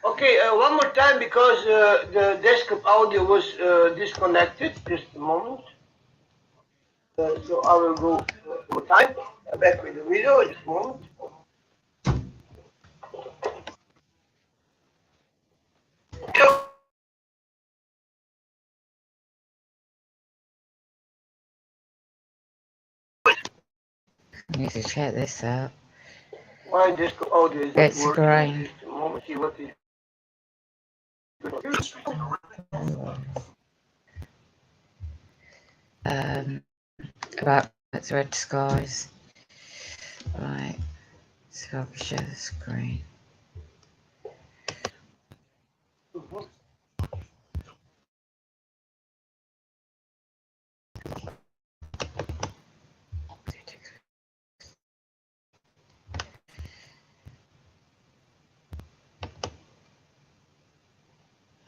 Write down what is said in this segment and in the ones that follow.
Okay, one more time because the desktop audio was disconnected. Just a moment. So I will go one more time. Back with the video. Just a moment. I need to check this out. Why desktop audio is It's not working? growing. Just a moment. See what is. About red skies. Right. So I can share the screen.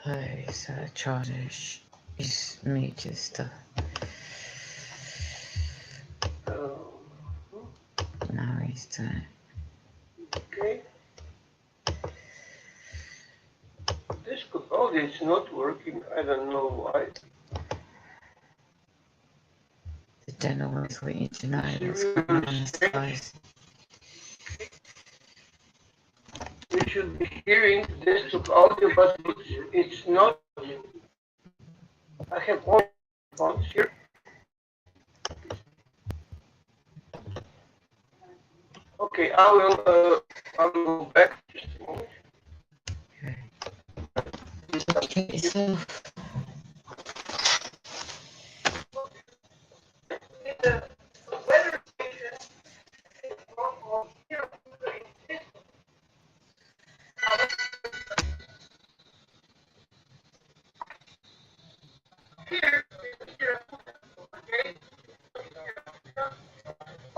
Oh, so childish. He's muted stuff. Now he's done it. Okay. Desktop audio is not working. I don't know why. I don't always want you to know what's going on in the skies. We should be hearing desktop audio, but it's not. I have all phones here. Okay, I will go back just a moment. Look at yourself.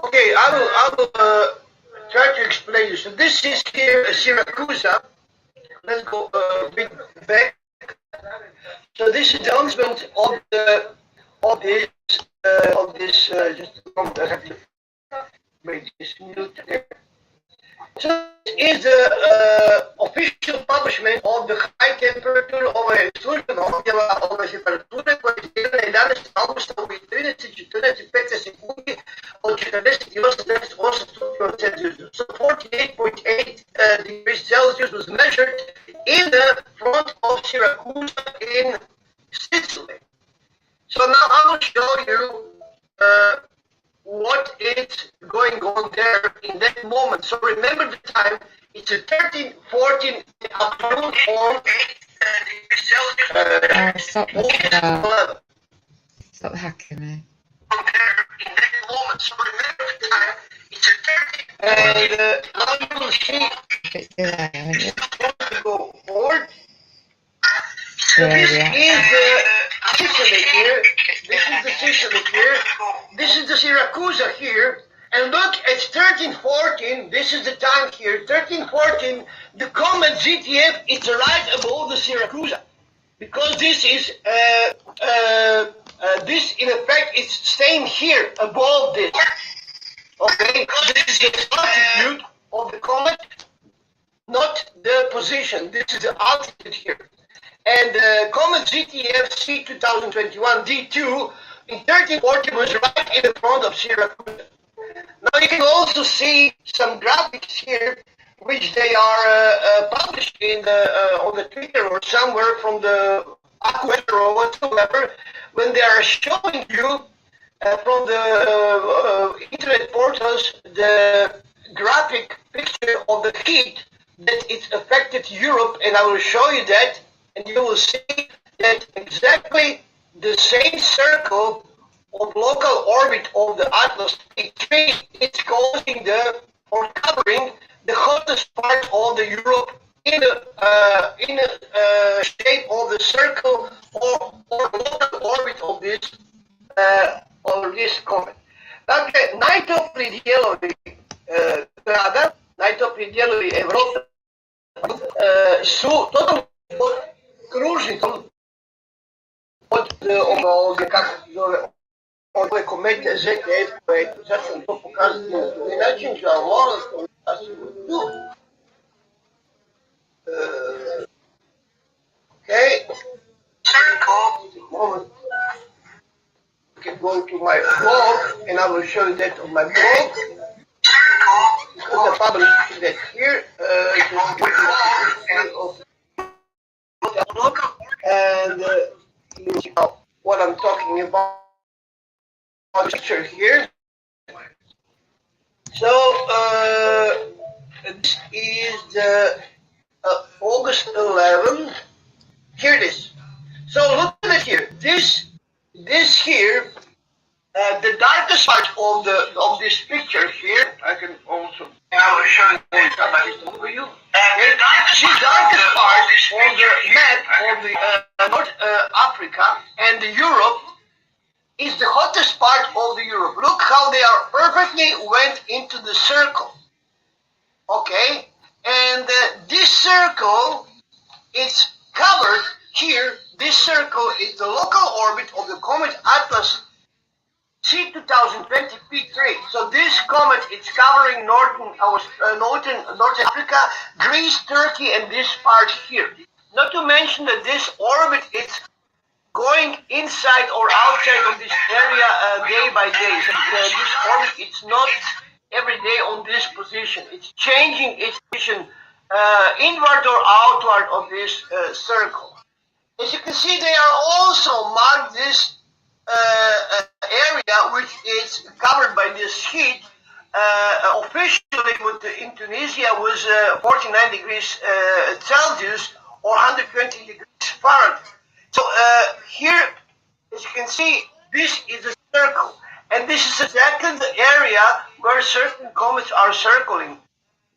Okay, I will try to explain you. So this is here Syracuse. Let's go a bit back. So this is the announcement of this. Just a moment, I have to make this mute there. So this is the official publishment of the high temperature of della temperatura quotidiana algo stabilire situazione secondi o so 48.8 degrees Celsius was measured in the front of Syracuse in Sicily. So now I will show you what is going on there in that moment. So remember the time, it's a 13, 14 afternoon on Stop looking at Stop hacking me. in that moment. So remember the time, it's a 13, and now you will see go forward. So this is Sicily here. This is the Sicily here. This is the Syracuse here. And look, it's 1314. This is the time here. 1314. The comet ZTF is right above the Syracuse. Because this is, this in effect is staying here above this. Okay? This is the altitude of the comet, not the position. This is the altitude here. And the comet ZTF C 2021 D2 in 1340 was right in the front of Syracuse. Now you can also see some graphics here, which they are published in the on the Twitter or somewhere from the AccuWeather or whatsoever, when they are showing you from the internet portals the graphic picture of the heat that it affected Europe, and I will show you that, and you will see that exactly the same circle of local orbit of the Atlas P3 is causing or covering the hottest part of the Europe in the shape of the circle or local orbit of this comet. Dakle, najtopliji dijelovi grada, najtopliji dijelovi Evrope su totalno kružni od kako se zove, od ove komete ZTF, koje sad ću vam to pokazati na drugi način, ću vam molim tu. Okay. Moment. I can go to my blog and I will show you that on my blog. Because I published that here. And you see what I'm talking about. Picture here. So this is the August 11. Here it is. So look at it here. This here, the darkest part of this picture here. I can also. I will show you over you. The darkest part of the map of the North Africa and the Europe is the hottest part of the Europe. Look how they are perfectly went into the circle. Okay, and this circle is covered here. This circle is the local orbit of the comet Atlas C2020 P3. So this comet is covering northern Africa, Greece, Turkey, and this part here. Not to mention that this orbit is going inside or outside of this area day by day. So this orbit, it's not every day on this position. It's changing its position inward or outward of this circle. As you can see, they are also marked this area which is covered by this heat. Officially in Tunisia was 49 degrees Celsius or 120 degrees Fahrenheit. So here, as you can see, this is a circle, and this is the second area where certain comets are circling.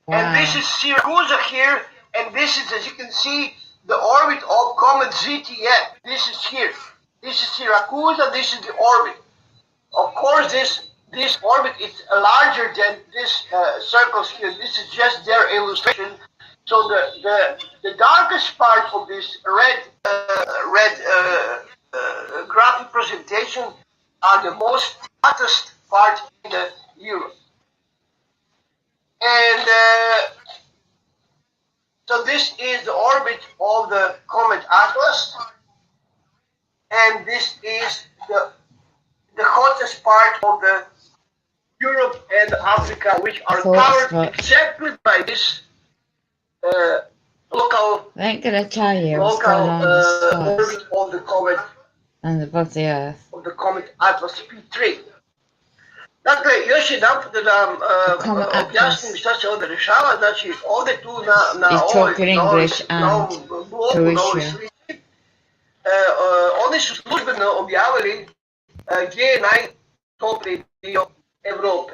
Wow. And this is Siracusa here, and this is, as you can see, the orbit of comet ZTF. This is here. This is Siracusa. This is the orbit. Of course, this orbit is larger than this circles here. This is just their illustration. So the darkest part of this red graphic presentation are the most hottest part in the Europe. And so this is the orbit of the comet Atlas, and this is the hottest part of the Europe and Africa, which are covered exactly by this local. I ain't gonna tell you what's going on in the orbit of the comet and above the Earth. Of the comet Atlas P3. Dakle, još jedan put da vam objasnim šta se ovdje rešava. Znači, ovdje tu na ovom bloku, na ovoj slici, oni su službeno objavili gdje je najtopliji dio Evrope.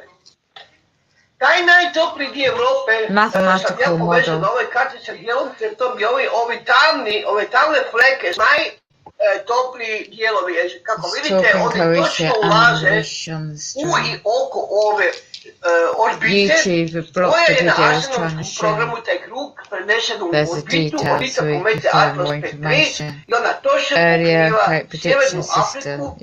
Taj najtopliji dio Evrope sam ja povećao na ovoj karti sa dijelom, jer to bi ove tamne fleke najtopliji dijelovi. Kako vidite, oni točno ulaze u i oko ove orbite, koja je na astronomskom programu taj krug prenesen u orbitu komete Atlas P3 i ona točno pokriva Sjevernu Afriku,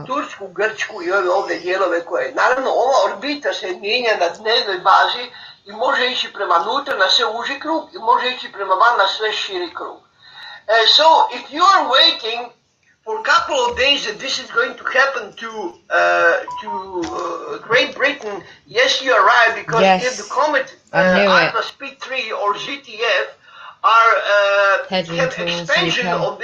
Tursku, Grčku i ove ovdje dijelove koje. Naravno, ova orbita se mijenja na dnevnoj bazi i može ići prema nutra na sve uži krug i može ići prema van na sve širi krug. So, if you are waiting for a couple of days that this is going to happen to Great Britain, yes, you are right, because if the comet Atlas P3 or ZTF have expansion of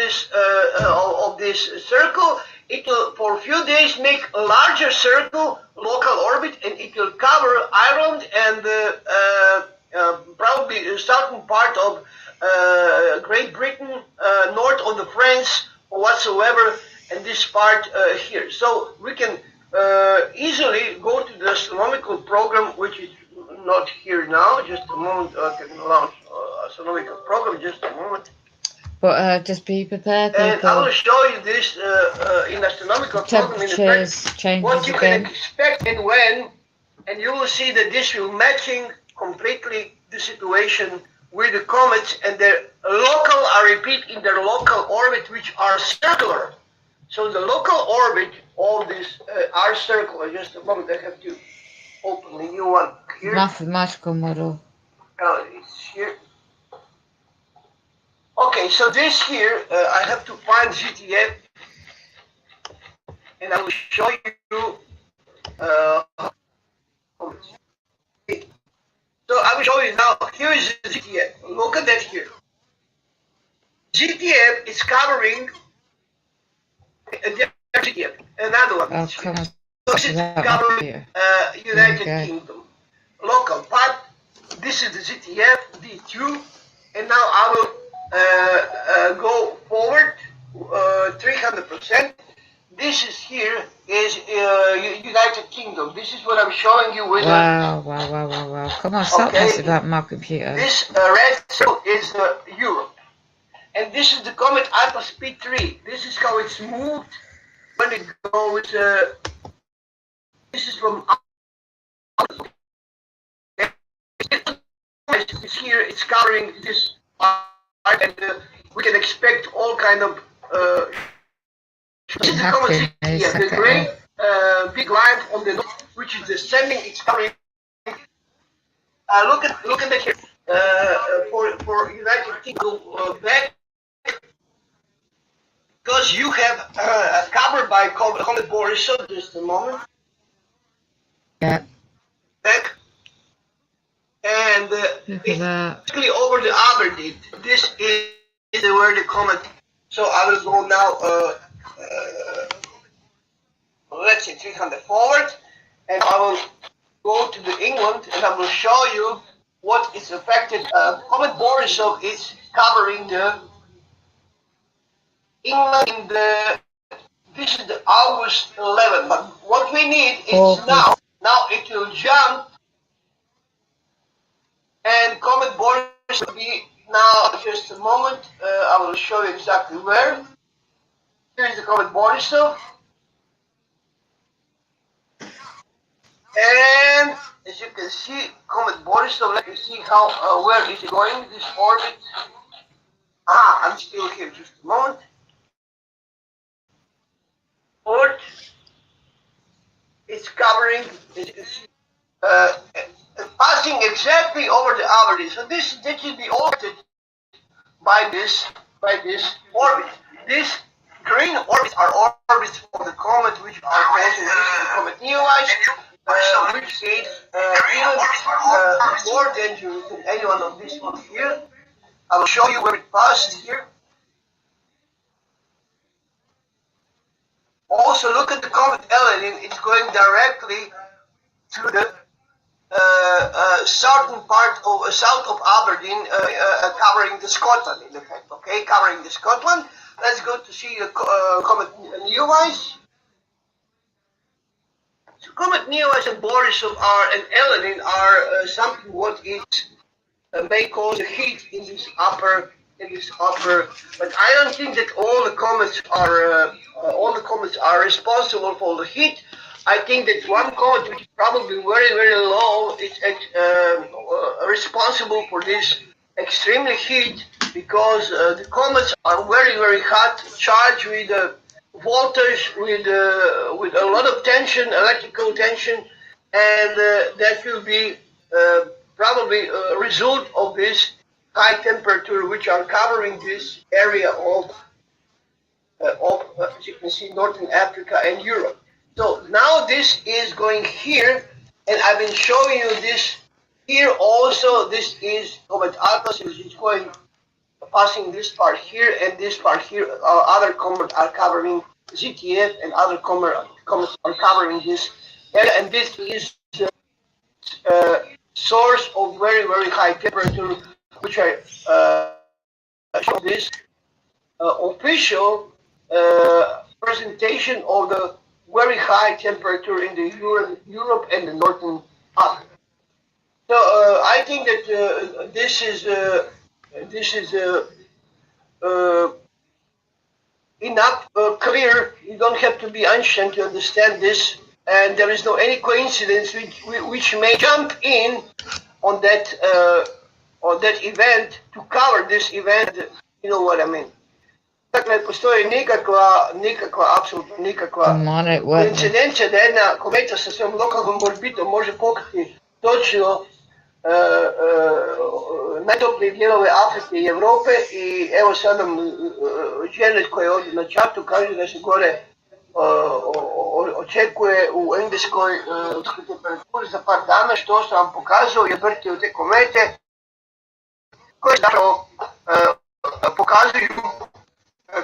this circle, it will for a few days make a larger circle, local orbit, and it will cover Ireland and probably a certain part of Great Britain, north of the France or whatsoever, and this part here. So we can easily go to the astronomical program, which is not here now. Just a moment. I can launch astronomical program. Just a moment. But just be prepared, And I will people. show you this in astronomical program in the Temperatures what changes you can again. expect and when, and you will see that this will matching completely the situation with the comets and their local, I repeat, in their local orbit, which are circular. So the local orbit of this are circular. Just a moment, I have to open the new one here. Mathematical model. It's here. Okay, so this here, I have to find ZTF, and I will show you. So I will show you now. Here is the ZTF. Look at that here. ZTF is covering ZTF. Another one. Oh, come on. So this is covering United Kingdom. Local part. This is the ZTF D2, and now I will go forward 300%. This is here is United Kingdom. This is what I'm showing you with. Wow. Come on, stop messing about my computer. This red circle is Europe, and this is the comet Atlas P3. This is how it's moved when it goes. This is from. It's here. It's covering this part, and we can expect all kind of. This is the comet. The great big line on the north, which is descending. It's covering. Look at that here. For United Kingdom back, because you have covered by comet Borisov. Just a moment. Yeah. Back. And basically over the Aberdeen. This is where the comet. So I will go now. Let's say 300 forward, and I will go to the England, and I will show you what is affected. Comet Borisov is covering the England in the. This is the August 11, but what we need is now. Now it will jump. And Comet Boris will be now just a moment. I will show you exactly where. Here is the Comet Borisov. And as you can see, Comet Borisov, let me see how where is it going, this orbit. I'm still here, just a moment. Orbit. It's covering, as you can see, passing exactly over the Aberdeen. So this should be orbited by this orbit. These green orbits are orbits of the comet, which are present in the comet Neowise, which is even more dangerous than any one of these ones here. I will show you where it passed here. Also, look at the comet Elenin. It's going directly to the southern part of south of Aberdeen, covering the Scotland in effect. Okay, covering the Scotland. Let's go to see the comet Neowise. So comet Neowise and Borisov and Elenin are something what is may cause heat in this upper. But I don't think that all the comets are responsible for the heat. I think that one comet, which is probably very, very low, is responsible for this extremely heat, because the comets are very, very hot, charged with voltage, with a lot of tension, electrical tension, and that will be probably a result of this high temperature, which are covering this area of as you can see, Northern Africa and Europe. So now this is going here, and I've been showing you this here also. This is Comet Atlas, which is going passing this part here and this part here. Other comets are covering ZTF, and other comets are covering this area, and this is source of very, very high temperature, which I show this official presentation of the very high temperature in the Europe and the northern Africa. So I think that this is uh, enough clear. You don't have to be ancient to understand this, and there is no any coincidence which may jump in on that event to cover this event. You know what I mean? Dakle, ne postoji apsolutno nikakva koincidencija da jedna kometa sa svojom lokalnom orbitom može pokriti točno najtoplije dijelove Afrike i Europe i evo sad nam Janet koja je ovdje na čatu kaže da se gore očekuje u engleskoj temperaturi za par dana, što sam vam pokazao je vrtio te komete koje zapravo pokazuju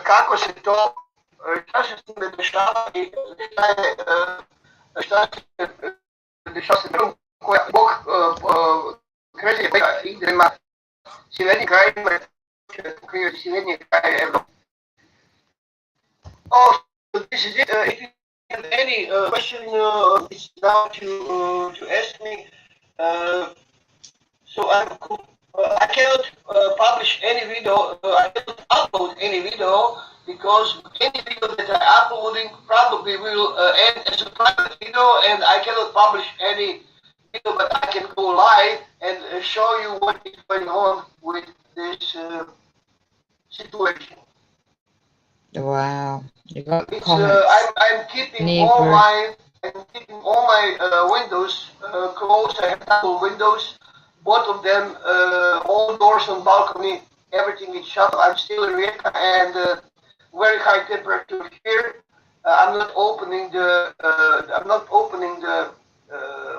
kako se to, šta se s time dešava i šta se dešava s drugom koja Bog kreće ide prema sjevernim krajima, pokrivati sjevernim kraje Evrope. Oh, so this is it. If you have any question, it's now to ask me. So I cannot publish any video. I cannot upload any video because any video that I'm uploading probably will end as a private video, and I cannot publish any video, but I can go live and show you what is going on with this situation. Wow, you got It's, comments. I'm keeping all my windows closed. I have double windows, both of them, all doors and balcony, everything is shut. I'm still in Rijeka and very high temperature here. I'm not opening the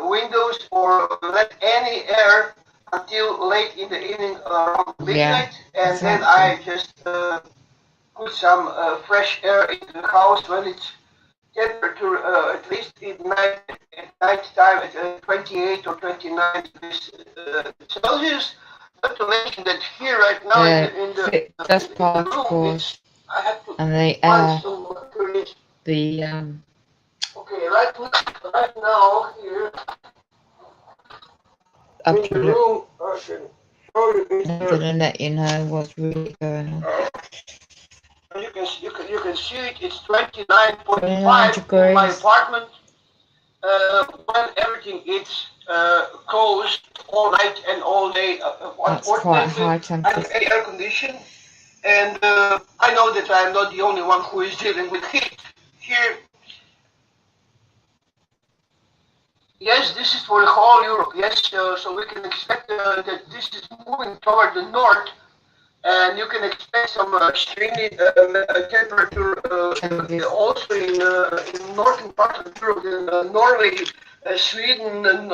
windows or let any air until late in the evening around midnight, and then I just put some fresh air into the house when it's temperature at least at night time at 28 or 29 degrees Celsius. Not to mention that here right now in the dust particles I have to and the find air, some okay, right now here up in to the room I can show you I'm gonna let you know what's really going on. You can see it. It's 29.5 in my apartment. When everything is closed all night and all day. That's quite high temperature. I'm air conditioned, and I know that I'm not the only one who is dealing with heat here. Yes, this is for the whole Europe. Yes, so we can expect that this is moving toward the north. And you can expect some extremely temperature also in northern part of Europe, in Norway, Sweden, and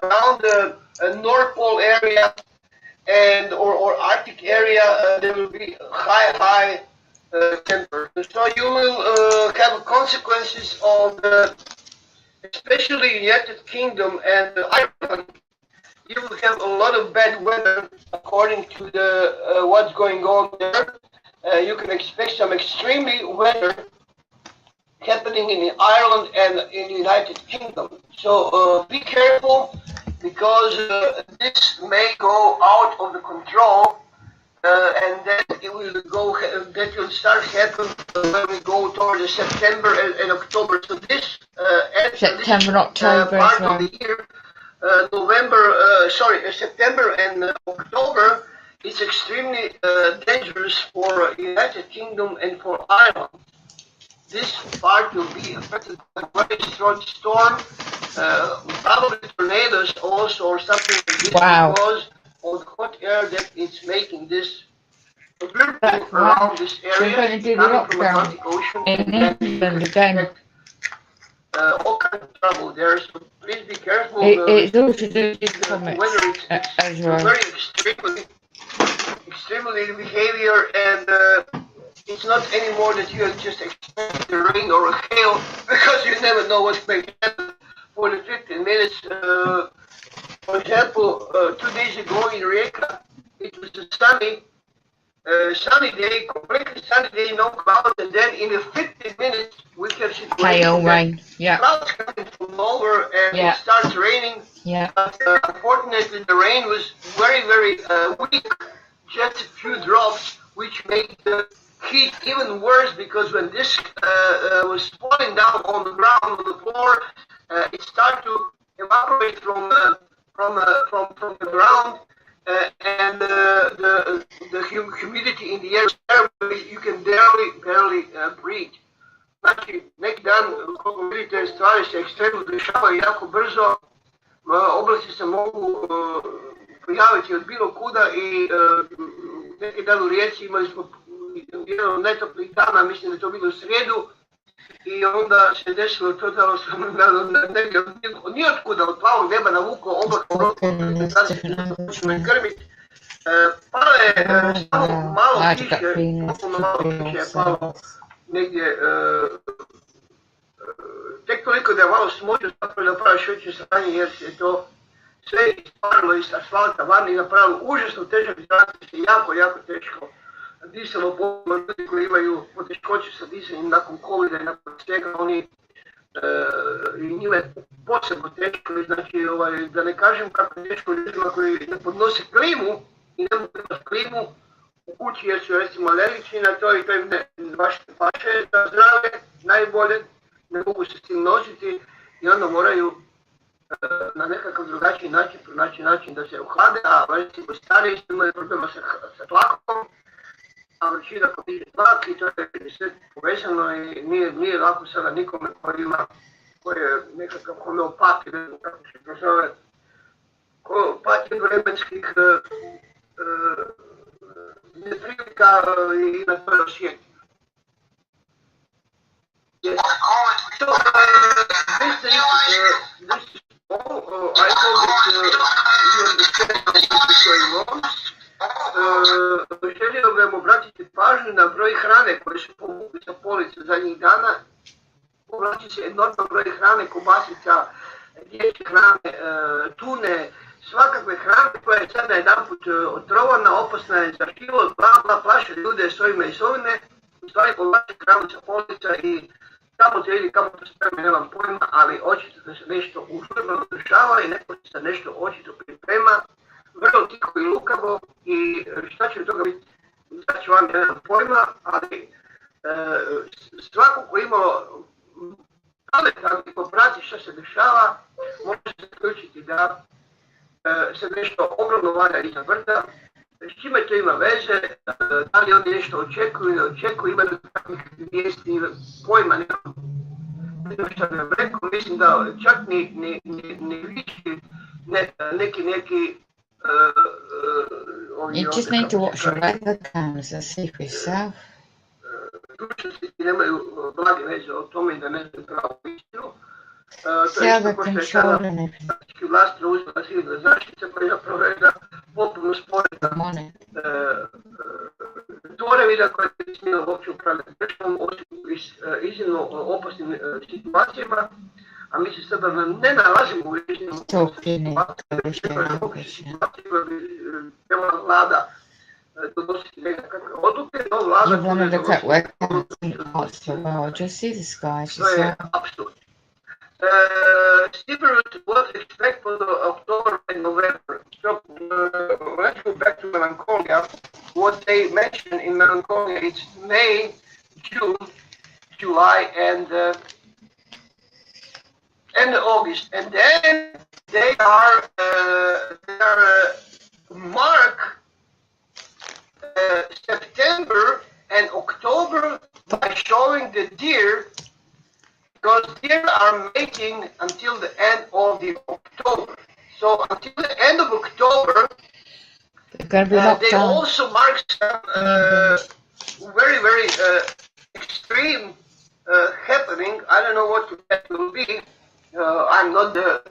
around the North Pole area and or Arctic area. There will be high temperature. So you will have consequences of especially United Kingdom and Ireland. You will have a lot of bad weather according to the what's going on there. You can expect some extremely weather happening in Ireland and in the United Kingdom. So be careful because this may go out of the control, and then it will go. That will start happening when we go towards September and October. So this September, October part of the year. September and October is extremely dangerous for United Kingdom and for Ireland. This part will be affected by a very strong storm, probably tornadoes also or something like this because of the hot air that is making this around this area coming from the Atlantic Ocean. In England again. All kinds of trouble there, so please be careful. It's all to do with comets as well. Very extremely behavior, and it's not anymore that you just expect the rain or a hail because you never know what may happen for the 15 minutes. For example, 2 days ago in Rijeka, it was sunny, sunny day, completely sunny day, no clouds, and then in a 15 minutes we have situation Hail, that rain. Yeah. clouds coming from nowhere and Yeah. it starts raining. Yeah. But unfortunately, the rain was very, very weak, just a few drops, which made the heat even worse because when this was falling down on the ground, on the floor, it started to evaporate from the ground. And the humidity in the air is terrible. You can barely breathe. Znači, neki dan, koliko vidite, stvari se ekstremno dešavaju jako brzo. Oblasti se mogu pojaviti od bilo kuda i neki dan u Rijeci imali smo jedan od najtoplijih dana, mislim da je to bilo u srijedu, i onda se desilo to da sam negdje od nijotkuda, od plavog neba navukao oblak da se počne krmiti. Palo je samo malo kiše, malo kiše je palo negdje, tek toliko da je malo smočio zapravo da praviš veće sranje jer se je to sve isparilo iz asfalta van i napravilo užasno težak zrak, se jako teško disalo po ljudi koji imaju poteškoće sa disanjem nakon covida i nakon svega, oni i njima je posebno teško, znači da ne kažem kako je teško ljudima koji ne podnose klimu i ne mogu imati klimu u kući jer su recimo alergični na to i to im baš ne paše za zdravlje najbolje, ne mogu se s tim nositi i onda moraju na nekakav drugačiji način pronaći način da se ohlade, a recimo stariji imaju problema sa tlakom, a vrućina podiže tlak i to je sve povezano i nije lako sada nikome koji je nekakav homeopat ili kako se to zove, homeopat je vremenskih neprilika i na to osjeti. Yes. So, this is all. I hope that you understand what is going on. Želio bih vam obratiti pažnju na broj hrane koje su povukli sa police zadnjih dana. Povlači se enorman broj hrane, kobasica, dječje hrane, tune, svakakve hrane koja je sad najedanput otrovana, opasna je za život, plaše ljude s ovime i s ovime. U stvari povlači hranu sa polica i kamo to ide, kamo to spreme, nemam pojma, ali očito da se nešto užurno dešava i neko se nešto očito priprema, vrlo tiho i lukavo i šta će od toga biti, znači vam nemam pojma, ali svako ko imalo pametan i poprati što se dešava, može se zaključiti da se nešto ogromno valja iza brda. S čime to ima veze, da li oni nešto očekuju ili očekuju, ima takvih vijesti, pojma nemam što ne rekao, mislim da čak ni vići neki You just need to watch your weather cams and see for yourself. Stručnosti nemaju blage veze o tome i da ne znaju pravo istinu. See how they're controlling it. Vlast preuzela civilna zaštita koja je zapravo jedna potpuno sporedna tvorevina koja je smjela uopće upravljati državom osim iznimno opasnim situacijama, a mi se sada ne nalazimo u iznimno opasnim situacijama, koja bi trebala vlada donositi nekakve odluke, no vlada... You want to look at where parts of the world, just see the skies to je yourself. apsurd. Stipulate what to expect for the October and November. So let's go back to Melancholia. What they mention in Melancholia is May, June, July, and August, and then they are mark September and October by showing the deer. Because deer are mating until the end of the October. So until the end of October, they also mark some very extreme happening. I don't know what that will be. I'm not the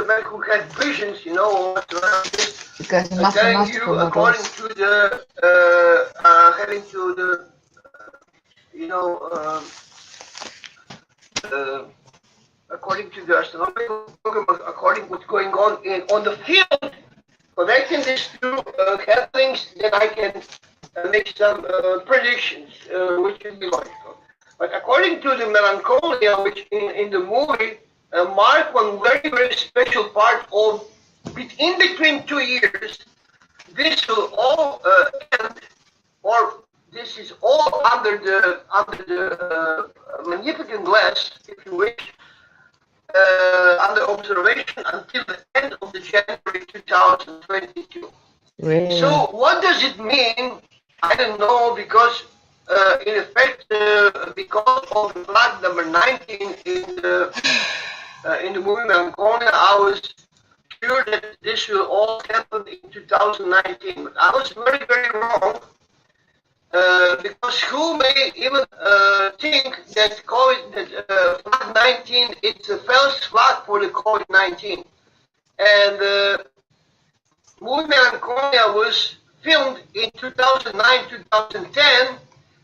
man who has visions, you know, because telling you according to the having to the according to the astronomical program, according to what's going on on the field, Connecting these two happenings, then I can make some predictions, which will be logical. But according to the melancholia, which in the movie mark one very, very special part of in between 2 years, this will all end, or this is all under the magnificent glass, if you wish, under observation until the end of the January 2022. Really? So what does it mean? I don't know, because in effect, because of flag number 19 in the movie Melancholia, I was sure that this will all happen in 2019. But I was very, very wrong. Because who may even think that flag 19 is a false flag for the COVID-19? And movie Melancholia was filmed in 2009-2010,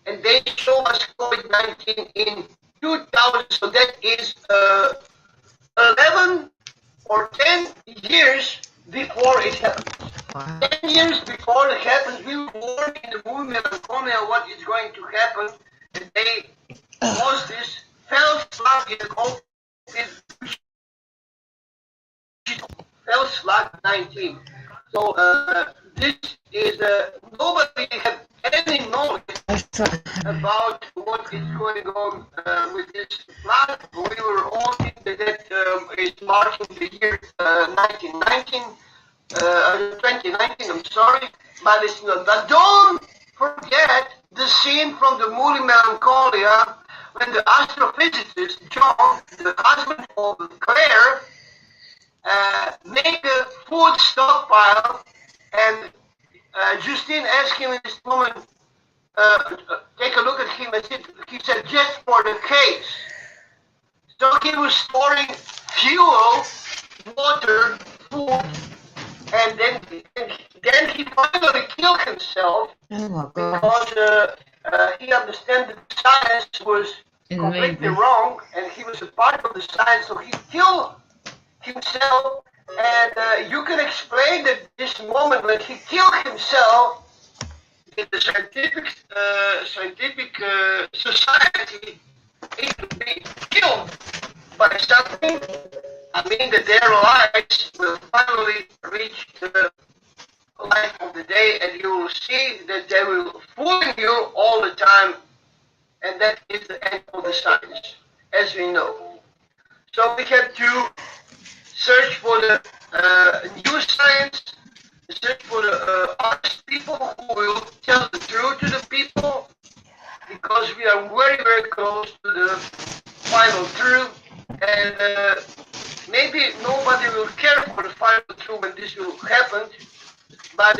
and they show us COVID-19 in 2000, so that is 11 or 10 years before it happens. Wow. 10 years before it happens, we were warned in the movie Melancholia what is going to happen, and they was this false flag in the COVID, false flag 19. So this is nobody have any knowledge about what is going on with this flag. We were all thinking that it's marking the year 2019. I'm sorry, but it's not. But don't forget the scene from the movie Melancholia when the astrophysicist John, the husband of Claire, make a food stockpile, and Justine asked him in this moment, take a look at him, and he said, just for the case. So he was storing fuel, water, food, and then he finally killed himself. Oh my God. Because he understood that science was completely wrong, and he was a part of the science, so he killed himself. And you can explain that this moment when he killed himself in the scientific society, it would be killed by something. I mean that their lives will finally reach the light of the day, and you will see that they will fool you all the time, and that is the end of the science, as we know. So we have to search for the new science, search for the honest people who will tell the truth to the people, because we are very, very close to the final truth, and maybe nobody will care for the final truth when this will happen, but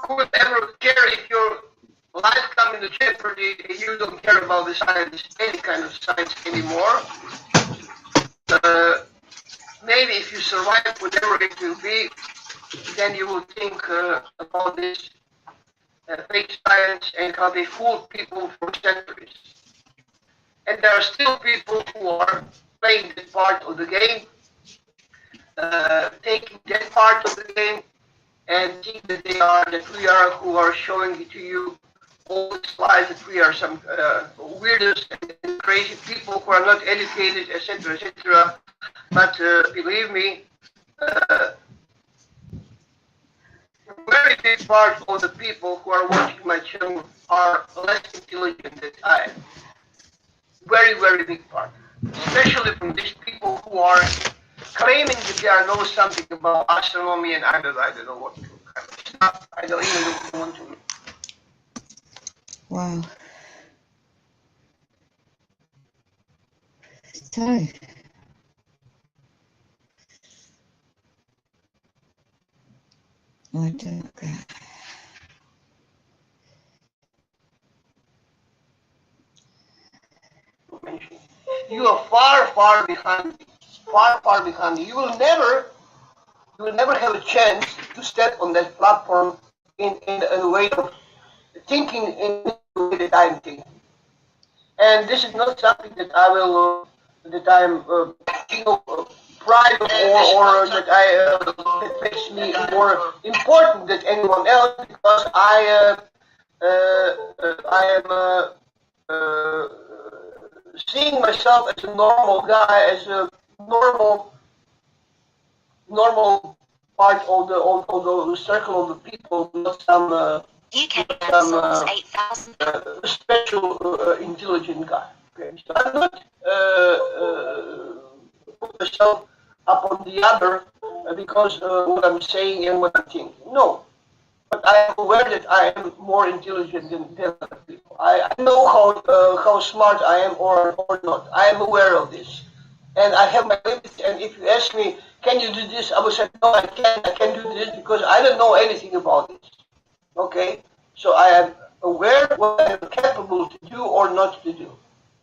who will ever care if your life comes into jeopardy and you don't care about the science, any kind of science anymore? Maybe if you survive whatever it will be, then you will think about this fake science and how they fooled people for centuries. And there are still people who are playing that part of the game, taking that part of the game, and think that we are who are showing it to you all the slides, that we are some weirdos and crazy people who are not educated, etc., etc. But believe me, very big part of the people who are watching my channel are less intelligent than I am. Very, very big part. Especially from these people who are claiming that they know something about astronomy, and I don't know what kind of stuff. I don't even want to know. Wow. So, I don't go. You are far, far behind. Far, far behind. You will never have a chance to step on that platform in a way of thinking in the way that I'm thinking. And this is not something that I will, that I'm thinking of pride or that that makes me more important than anyone else because I am seeing myself as a normal guy, as a normal part of the circle of the people, not some special intelligent guy. Okay, so I'm not put myself up on the other because what I'm saying and what I'm thinking. No, but I am aware that I am more intelligent than other people. I know how smart I am or not. I am aware of this, and I have my limits. And if you ask me, can you do this? I will say no, I can't. I can do this because I don't know anything about this. Okay, so I am aware what I am capable to do or not to do,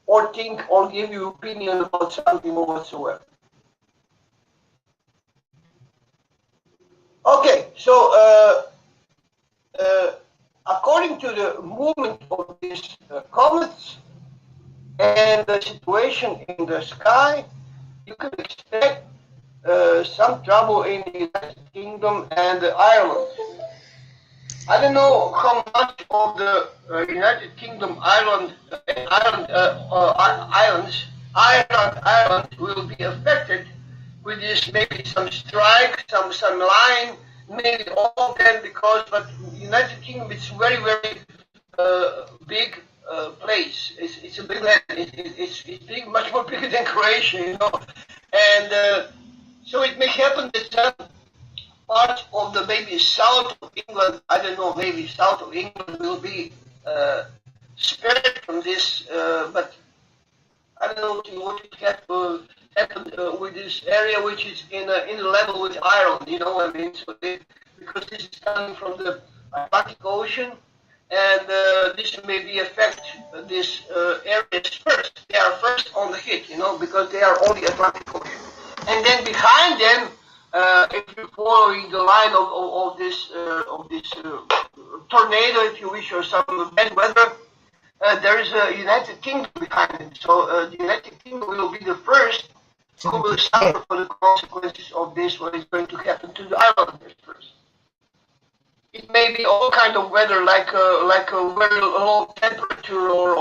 or think or give you opinion about something or whatsoever. Okay, so according to the movement of these comets and the situation in the sky, you can expect some trouble in the United Kingdom and Ireland. I don't know how much of the United Kingdom, Ireland will be affected with this. Maybe some strike, some line, maybe all of them because. But United Kingdom is very big place. It's a big land. It's big, much more bigger than Croatia, and so it may happen that part of the maybe south of England, I don't know, maybe south of England will be spared from this, but I don't know what will happen with this area, which is in a level with Ireland. You know what I mean? So because this is coming from the Atlantic Ocean, and this maybe affect these areas first. They are first on the hit, because they are on the Atlantic Ocean, and then behind them, if you're following the line of this tornado, if you wish, or some bad weather. There is a United Kingdom behind it. So the United Kingdom will be the first who will suffer for the consequences of this, what is going to happen to the islanders first. It may be all kind of weather, like a very low temperature or a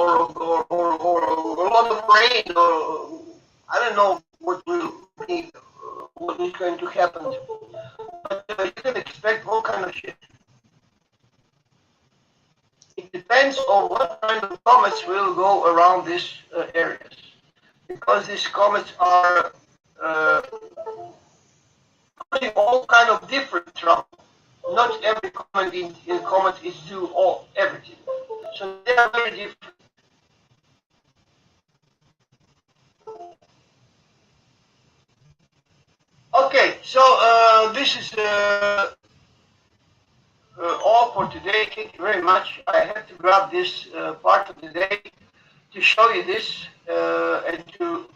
lot of rain, or I don't know what will be, what is going to happen. But you can expect all kind of shit. It depends on what kind of comets will go around these areas, because these comets are all kind of different trouble. Not every comet in comet is do everything. So they are very different. Okay, so this is all for today. Thank you very much. I have to grab this part of the day to show you this and to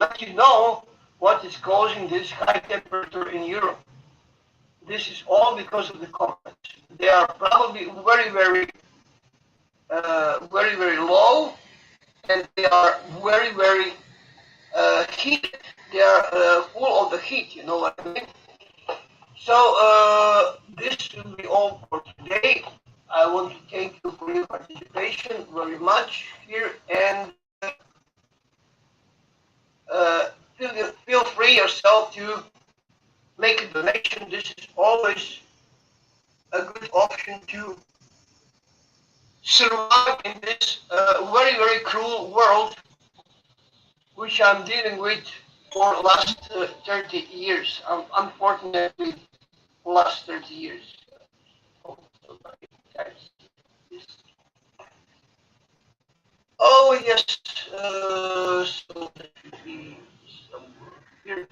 let you know what is causing this high temperature in Europe. This is all because of the comets. They are probably very low, and they are very heated. They are full of the heat. You know what I mean? So this will be all for today. I want to thank you for your participation very much here, and feel free yourself to make a donation. This is always a good option to survive in this very cruel world which I'm dealing with for the last 30 years. Unfortunately, last 30 years. Oh yes, so that should be somewhere here.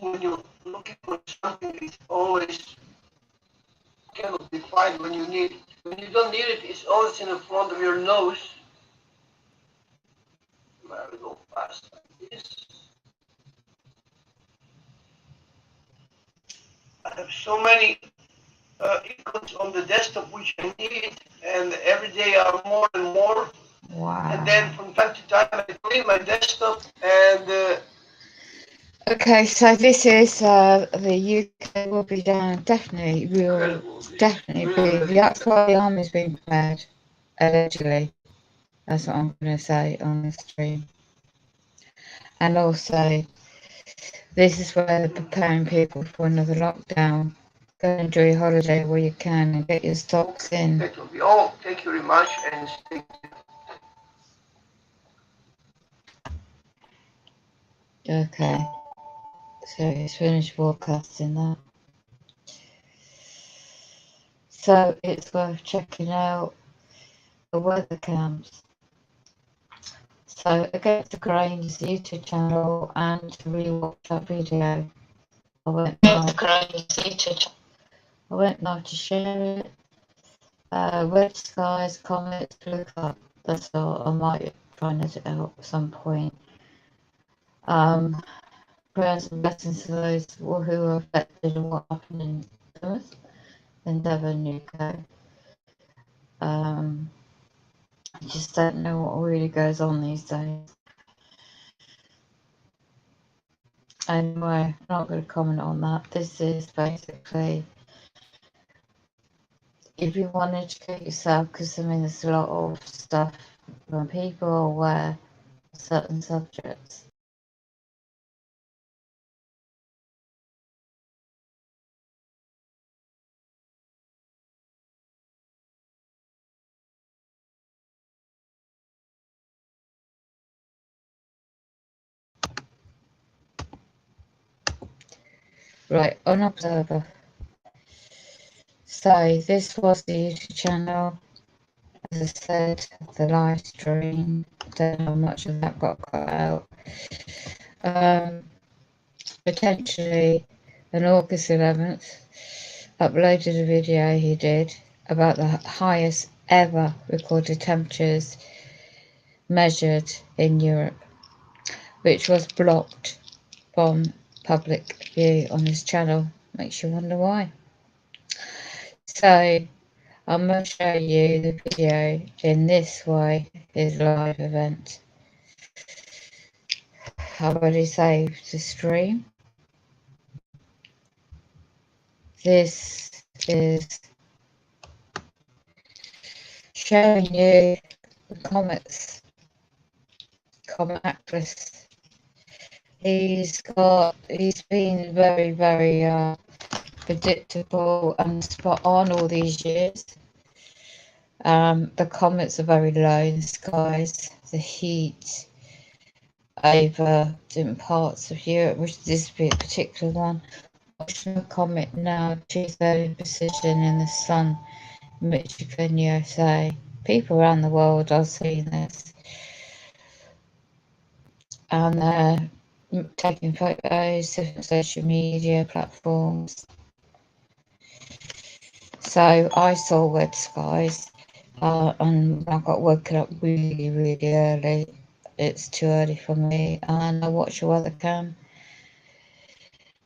When you're looking for something, it's always cannot be found when you need it. When you don't need it, it's always in the front of your nose. I will go fast like this. I have so many icons on the desktop which I need, and every day are more and more. Wow. And then from time to time I clean my desktop and. Okay, so this is the UK will be down. Definitely, will definitely be. That's why the army's been prepared. Allegedly, that's what I'm going to say on the stream. And also, this is where they're preparing people for another lockdown. Go and enjoy your holiday where you can and get your stocks in. That will be all. Thank you very much and stay tuned. Okay, so he's finished broadcasting that. So it's worth checking out the weather camps. So Against the Grain is the YouTube channel, and to rewatch that video, I went live to share it. Red skies, comets, blue cup. That's all. I might try and edit it out at some point. Prayers and blessings to those who were affected and what happened in Plymouth, in Devon, UK. I just don't know what really goes on these days. Anyway, I'm not going to comment on that. This is basically, if you want to educate yourself, because I mean there's a lot of stuff when people are aware of certain subjects. Right, on Observer. So this was the YouTube channel. As I said, the live stream. Don't know how much of that got cut out. Potentially on August 11th, uploaded a video he did about the highest ever recorded temperatures measured in Europe, which was blocked from public view on his channel. Makes you wonder why. So I'm going to show you the video in this way, his live event. I've already saved the stream. This is showing you the comets, comet actress. He's been very, very predictable and spot on all these years. The comets are very low in the skies. The heat over different parts of Europe, which this be a particular one. Watching a comet now, 2:30 precision in the sun, Michigan, USA. People around the world are seeing this, and they're taking photos, different social media platforms. So I saw red skies, and I got woken up really, really early. It's too early for me, and I watched a weather cam.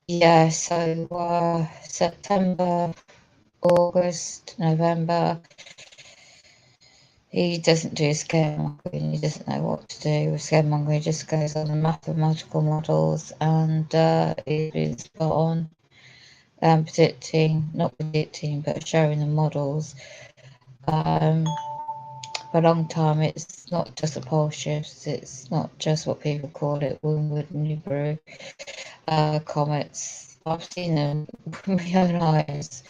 Yeah, so September, August, November, he doesn't do scaremongering, he doesn't know what to do with scaremongering, he just goes on the mathematical models, and he's been spot on, not predicting, but showing the models. For a long time, it's not just the pole shifts, it's not just what people call it, Wormwood and Nibiru comets. I've seen them with my own eyes,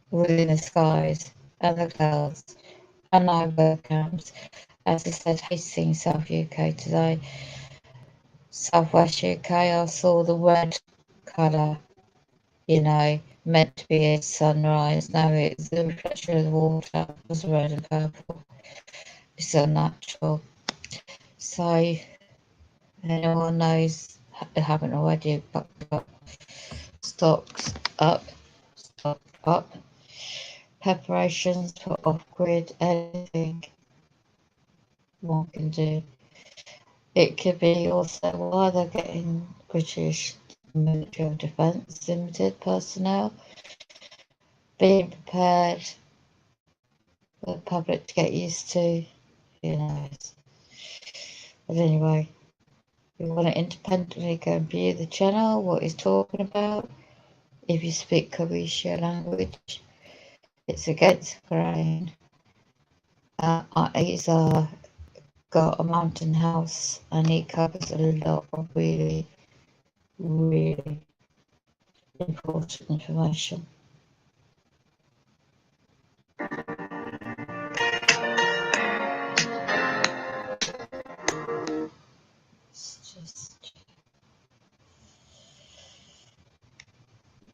within the skies and the clouds, and night webcams. As I said, Hastings, South UK today. Southwest UK, I saw the red colour, meant to be a sunrise. Now it's the reflection of the water, it was red and purple. It's unnatural. So, anyone knows, haven't already, but got stocks up, preparations for off-grid, anything one can do. It could be also why they're getting British military or defence, limited personnel, being prepared for the public to get used to, who knows. But anyway, you want to independently go and view the channel, what he's talking about. If you speak Carisha language, it's against the grain. He's got a mountain house and he covers a lot of really, really important information. It's just,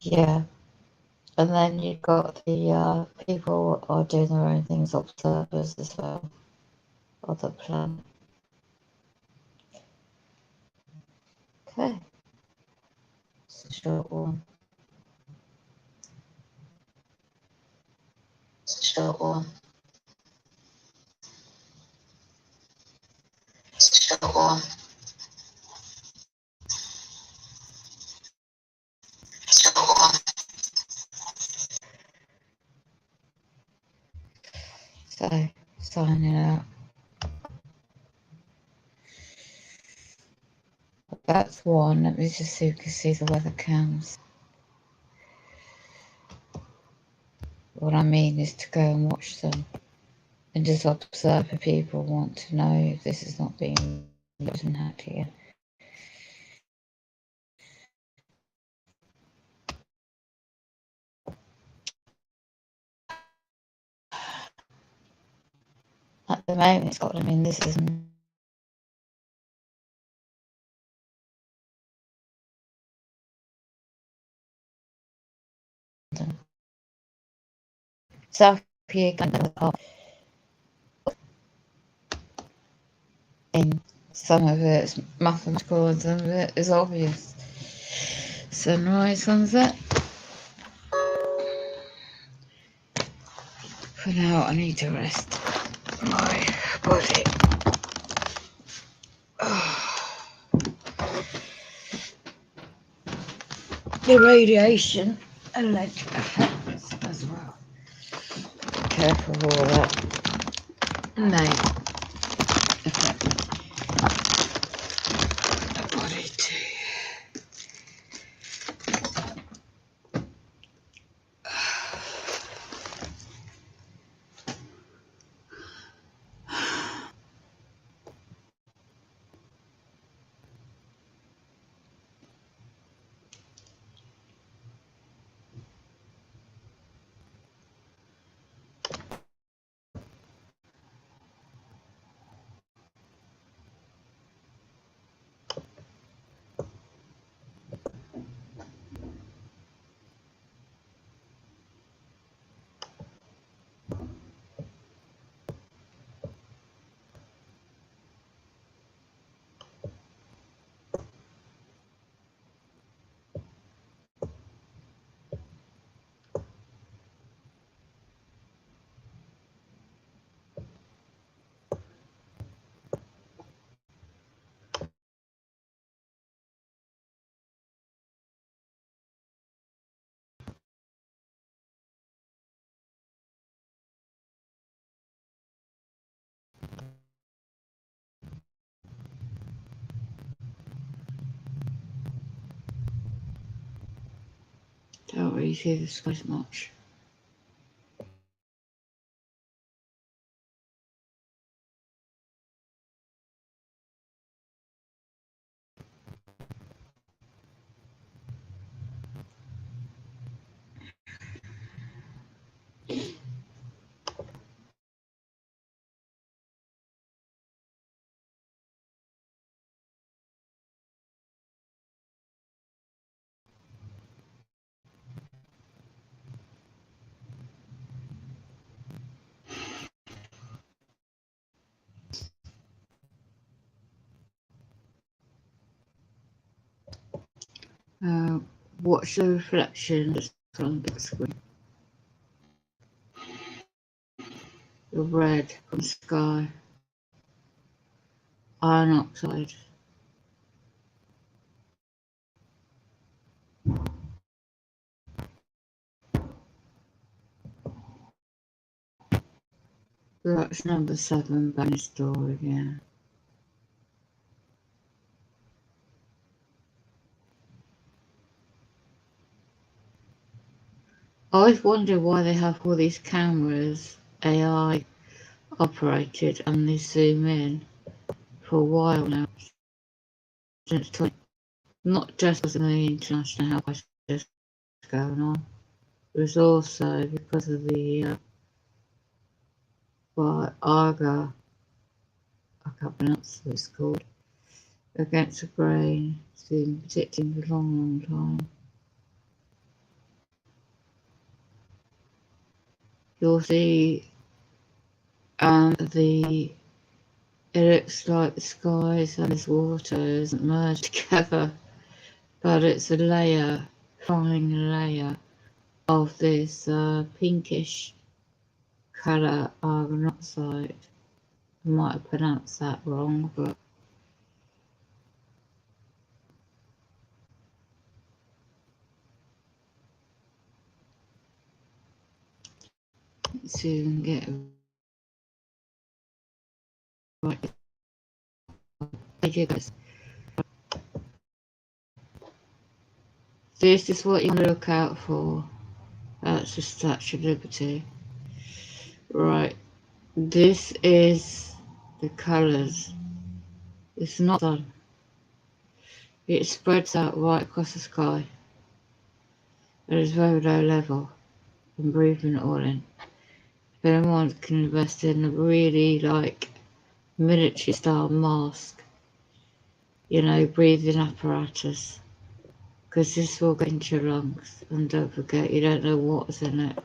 yeah. And then you've got the people are doing their own things, observers as well, of the planet. Okay, it's a short one. It's a short one. It's a short one. It's a short one. So, signing out. That's one. Let me just see if you can see the weather cams. What I mean is to go and watch them and just observe if people want to know if this is not being written out here. At the moment, Scotland, I mean, this isn't. South here, in some of it's mathematical and some of it is obvious. Sunrise, sunset. For now, I need to rest my body. The radiation and electric effects as well. Be careful of all that. May affect the body too. Don't really see the sky much. Watch the reflection on the screen. The red from the sky. Iron oxide. That's number 7 bonus door again. I always wonder why they have all these cameras, AI operated, and they zoom in for a while now. Since not just because of the international health crisis going on, it was also because of the ARGA, I can't pronounce what it's called, against the brain. It's been predicting for a long, long time. You'll see it looks like the skies and this water isn't merged together, but it's a layer, fine layer of this pinkish colour argon oxide. I might have pronounced that wrong, but let's see if we can get it right. There you go. This is what you want to look out for. That's the Statue of Liberty. Right, this is the colours. It's not done. It spreads out right across the sky. It is very low level. I'm breathing it all in. If anyone can invest in a really military style mask, breathing apparatus, because this will get into your lungs, and don't forget, you don't know what's in it.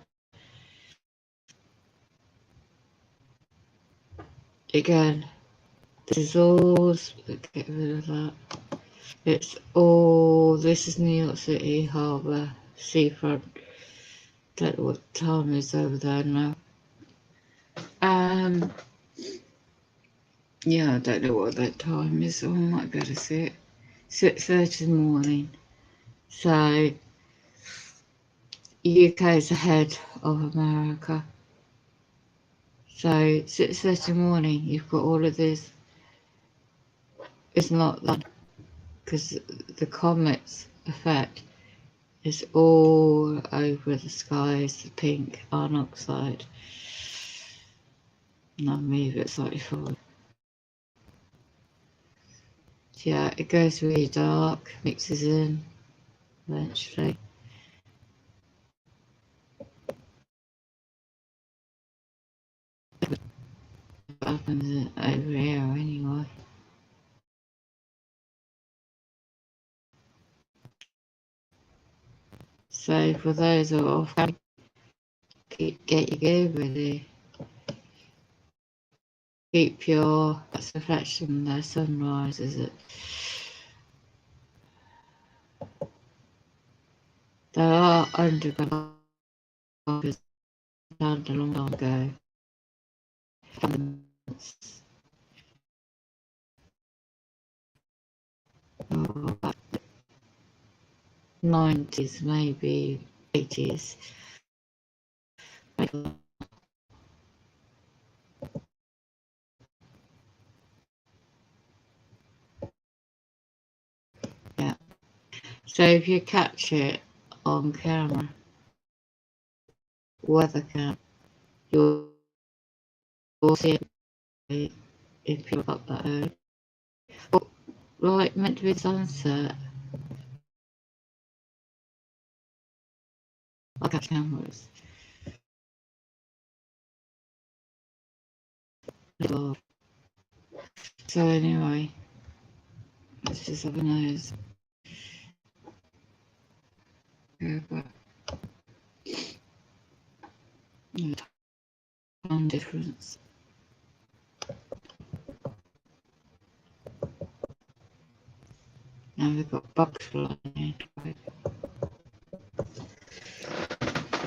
Again, this is all, get rid of that. This is New York City Harbour, seafront. Don't know what time is over there now. Yeah, I don't know what that time is, so I might be able to see it. 6:30 in the morning. So, UK is ahead of America. So, 6:30 in the morning, you've got all of this. It's not that, because the comets effect is all over the skies, the pink iron oxide. And I'll move it slightly forward. Yeah, it goes really dark, mixes in eventually. What happens over here anyway. So for those who are off, get your gear ready. Keep your reflection there, sunrise, is it? There are underground bunkers found a long time ago. 90s, maybe 80s. Yeah. So if you catch it on camera, weather cam, you'll see it if you're up that early. Oh, right, meant to be sunset. I got cameras. So anyway, let's just have a nose. No time difference. Now we've got bugs flying in.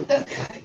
Okay.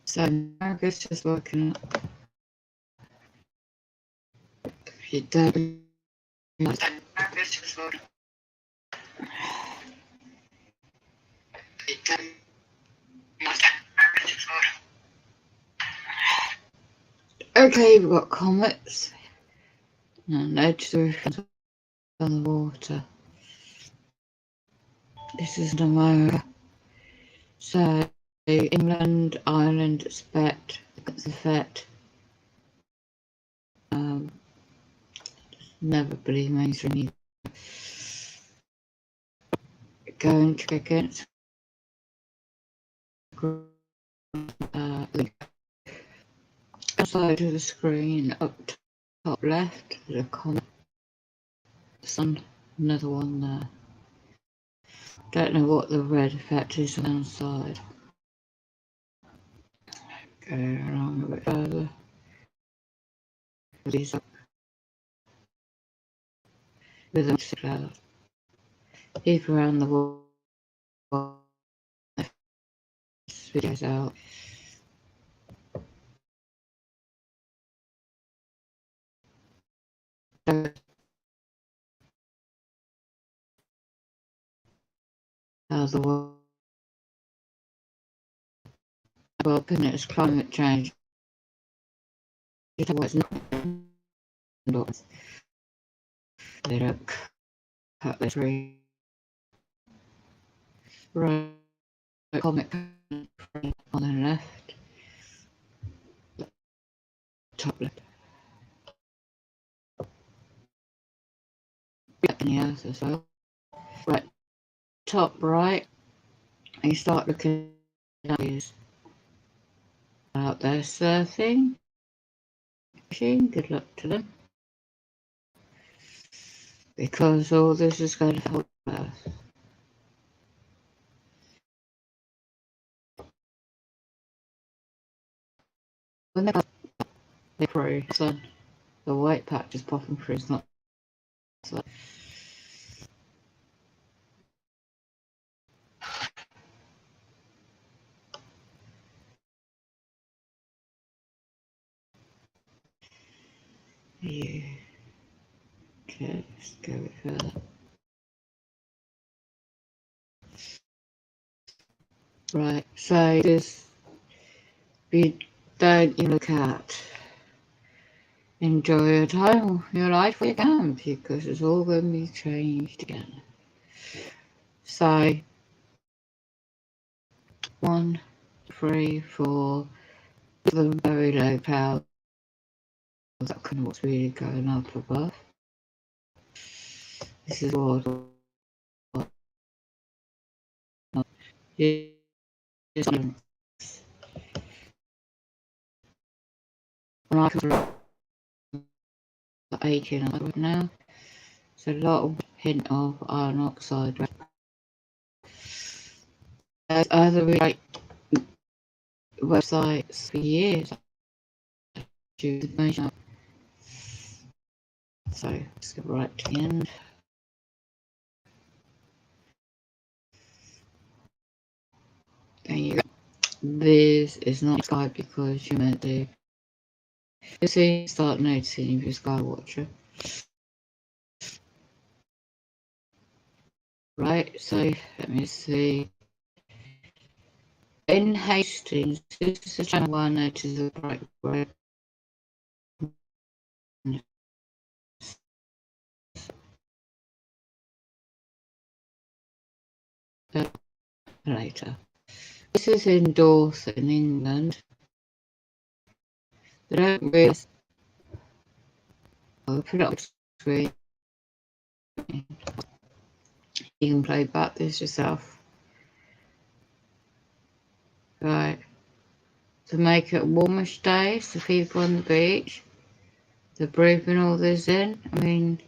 So now it's just working up. You don't. Okay, we've got comets and edge the on the water. This is America. So England, Ireland, Spet, the Fet. Never believe mainstream. Go and check against link outside of the screen up top left. There's a comment. Some another one there. Don't know what the red effect is on the side. Go along a bit further. These up with a cloud. Keep around the wall. This video's out. How the world and it's climate change. What's not. They don't cut the tree. Right, comic on the left, top left, in the earth as well. Right, top right, and you start looking at these out there surfing, fishing. Good luck to them, because all this is going to help Earth. When they're through, so the white patch is popping through. It's not so. Yeah. Okay, let's go a bit further. Right, so this we don't look at. Enjoy your time, your life when you can, because it's all going to be changed again. So 1, 3, 4, the very low clouds. That's kind of what's really going up above. This is what is when I can 18 right now. It's a lot of hint of iron oxide. Other like websites for years. So let's go right to the end. There you go. This is not Sky because you meant to. You see, start noticing if you're a Sky watcher. Right, so let me see. In Hastings, this is the channel where I noticed the bright red. Later. This is in Dorset in England. They don't realise I'll put it on screen. You can play back this yourself. Right. To make it warmish days, the people on the beach, they're breathing all this in. I mean,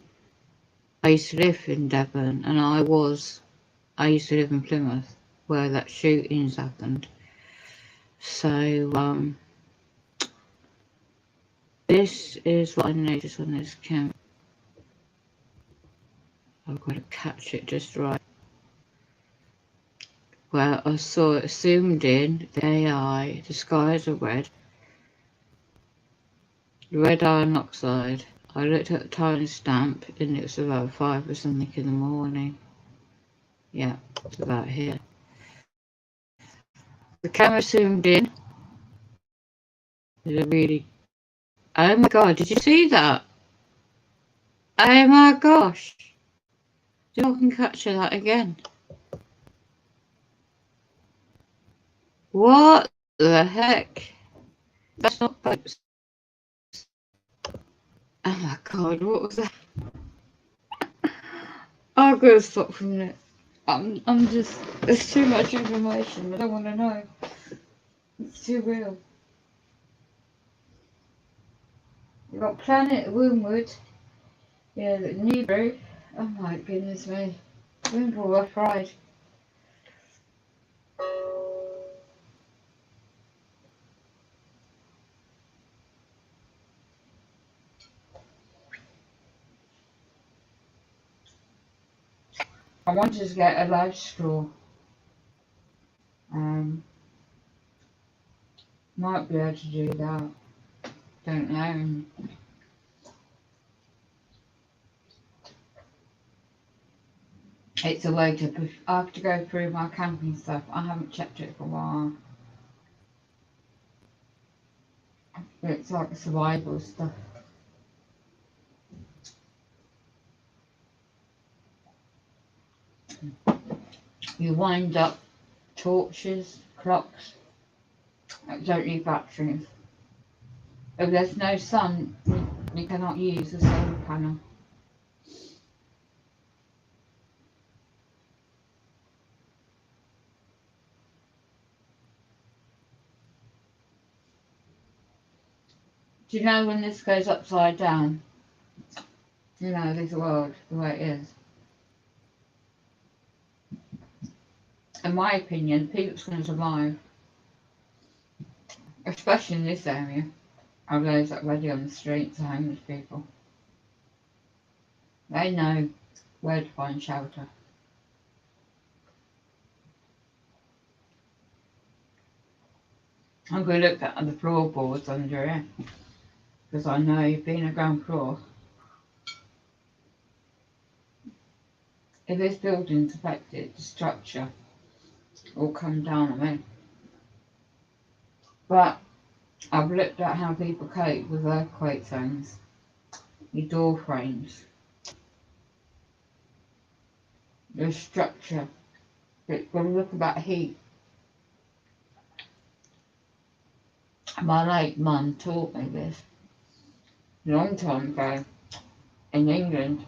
I used to live in Devon, and I used to live in Plymouth, where that shootings happened. So, this is what I noticed on this camera. I've got to catch it just right. Well, I saw it zoomed in, the AI, the skies are red iron oxide. I looked at the tiny stamp and it was about 5 or something in the morning. Yeah, it's about here. The camera zoomed in. It really... Oh my god, did you see that? Oh my gosh. See if I can capture that again. What the heck? That's not boats. Oh my god, what was that? I've got to stop for a minute. I'm just... There's too much information. I don't want to know. It's too real. We've got Planet Wormwood. Yeah, the Newbury. Oh my goodness me. We're for a rough ride. I wanted to get a large straw. Might be able to do that. Don't know. It's a way to... I have to go through my camping stuff. I haven't checked it for a while. It's like survival stuff. You wind up torches, clocks. Don't need batteries. If there's no sun, you cannot use a solar panel. Do you know when this goes upside down? You know, this world, the way it is. In my opinion, people's going to survive. Especially in this area. Of those that are already on the streets, the homeless people. They know where to find shelter. I'm going to look at the floorboards under it. Because I know being a ground floor, if this building's affected, the structure will come down on me. But I've looked at how people cope with earthquake zones, your door frames, the structure. It's got to look about heat. My late mum taught me this a long time ago in England.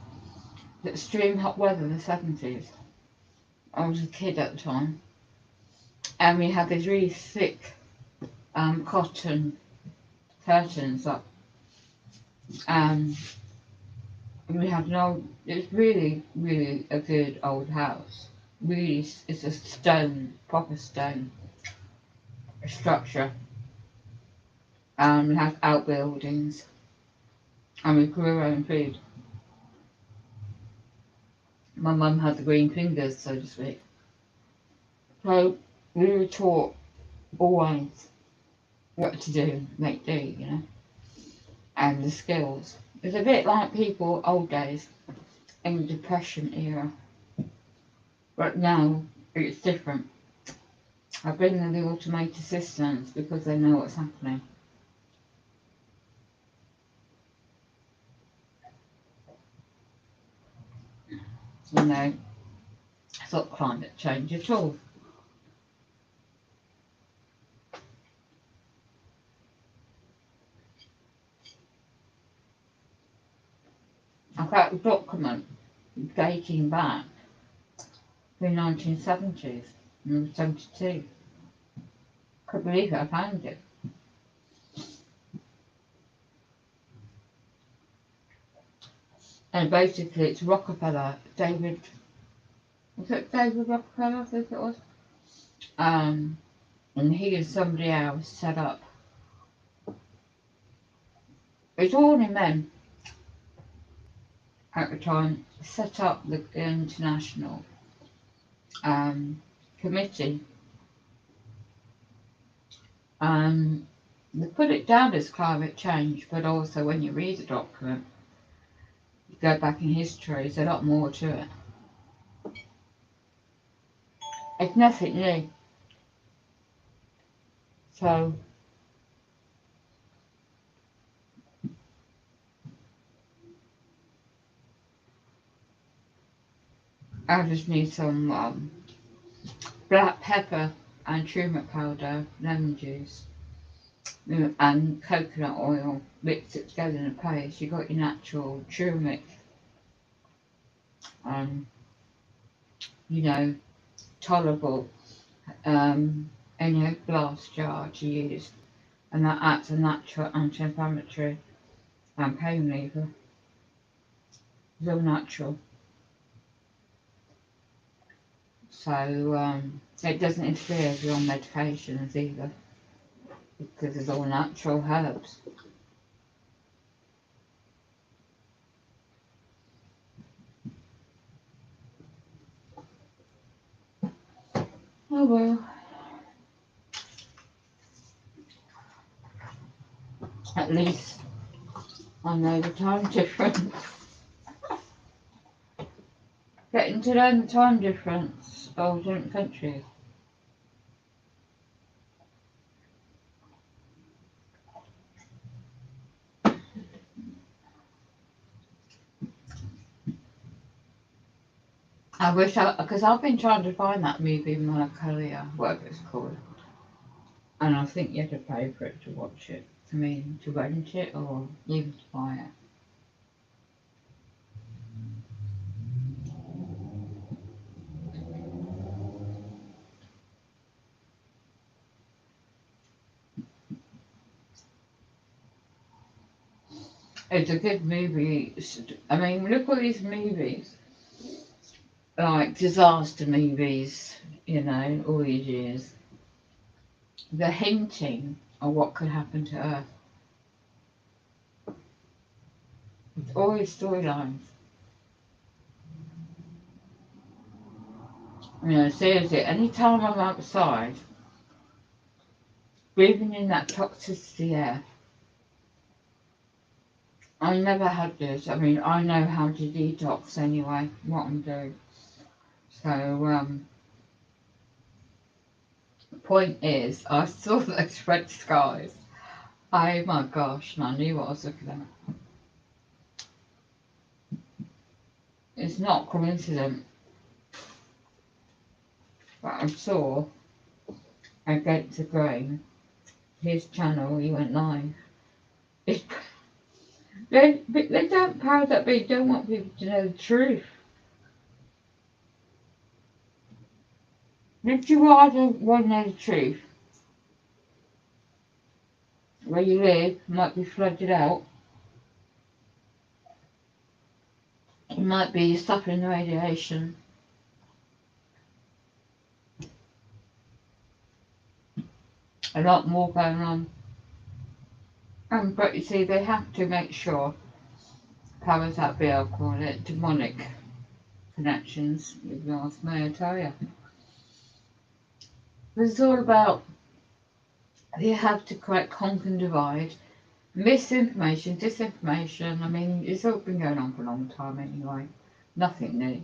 Extreme hot weather in the 70s. I was a kid at the time, and we had these really thick cotton curtains up. We had an old, it's really, really a good old house. Really, it's a stone, proper stone structure. We had outbuildings, and we grew our own food. My mum had the green fingers, so to speak. So we were taught always what to do, make do, you know, and the skills. It's a bit like people old days in the Depression era, but now it's different. I bring in the automated systems because they know what's happening. You know, it's not climate change at all. I've got a document dating back to the 1970s, 72. Couldn't believe it, I found it. And basically it's Rockefeller, was it David Rockefeller, I think it was? And he and somebody else set up, it's all in men at the time, set up the International Committee. They put it down as climate change, but also when you read the document, you go back in history, there's a lot more to it. It's nothing new. So, I just need some black pepper and turmeric powder, lemon juice, and coconut oil, mix it together in a paste. You got your natural turmeric, tolerable in a glass jar to use, and that acts a natural anti-inflammatory and pain reliever. It's all natural, so it doesn't interfere with your medications either, because it's all natural herbs. Oh well, at least I know the time difference. Getting to learn the time difference of different countries. I wish because I've been trying to find that movie Melancholia, whatever it's called, and I think you have to pay for it to watch it. I mean, to rent it or even to buy it. It's a good movie. I mean, look at these movies, like disaster movies, all these years. They're hinting of what could happen to Earth. It's always storylines. Seriously, anytime I'm outside, breathing in that toxicity air, I never had this. I mean, I know how to detox anyway, what I'm doing. So, the point is, I saw those red skies. Oh my gosh, and I knew what I was looking at. It's not coincident, but I saw Against the Grain, his channel, he went live. They don't, powers that be, don't want people to know the truth. If you rather want to know the truth, where you live might be flooded out, you might be suffering radiation, a lot more going on. But you see, they have to make sure, powers that be, I'll call it, demonic connections, if you ask me, I tell you. It's all about, you have to correct, conquer and divide. Misinformation, disinformation, I mean, it's all been going on for a long time anyway. Nothing new.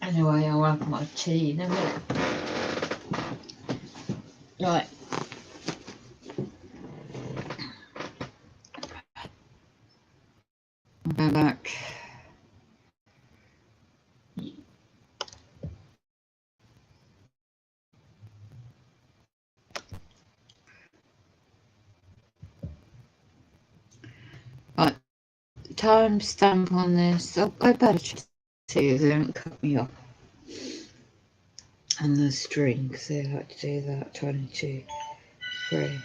Anyway, I'll have my tea in a minute. Right. I'll go back. timestamp on this. I better just see they don't cut me off on the string because they like to do that. 22, 3.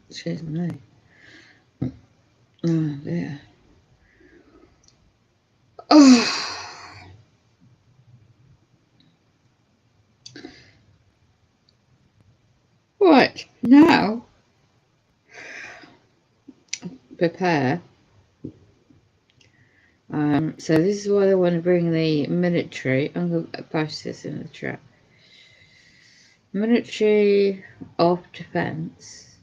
Excuse me. Oh dear. Oh. Right, now prepare. So this is why I want to bring the military. I'm going to post this in the chat. Military of Defence.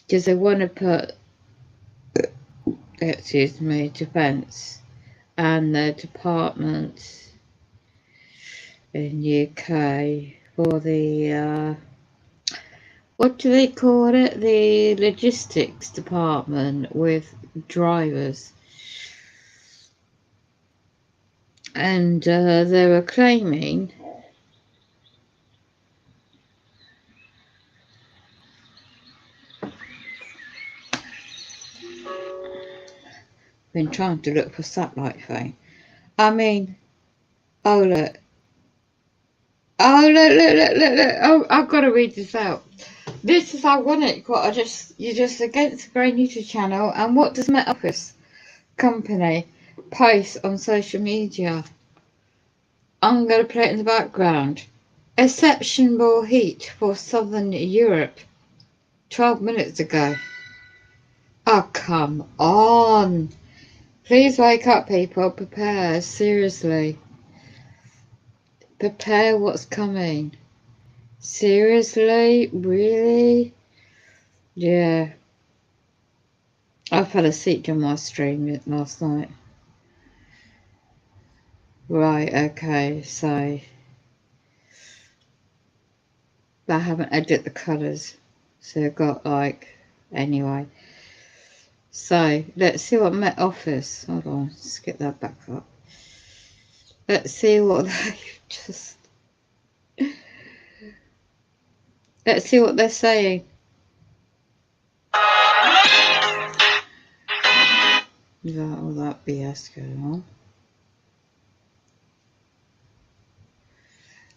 Because I want to put, excuse me, Defence and the department in UK for the, what do they call it? The logistics department with drivers. And they were claiming been trying to look for satellite phone. I mean, oh look. Oh look. Oh, I've got to read this out. This is ironic. You're just against the Grey News channel, and what does Met Office company post on social media? I'm going to play it in the background. Exceptional heat for Southern Europe. 12 minutes ago. Oh, come on. Please wake up, people. Prepare. Seriously. Prepare what's coming. Seriously? Really? Yeah. I fell asleep during my stream last night. Right, okay, so I haven't edited the colours. So I've got anyway. So let's see what Met Office. Hold on, let's get that back up. Let's see what they just. Let's see what they're saying. Is that all that BS going on?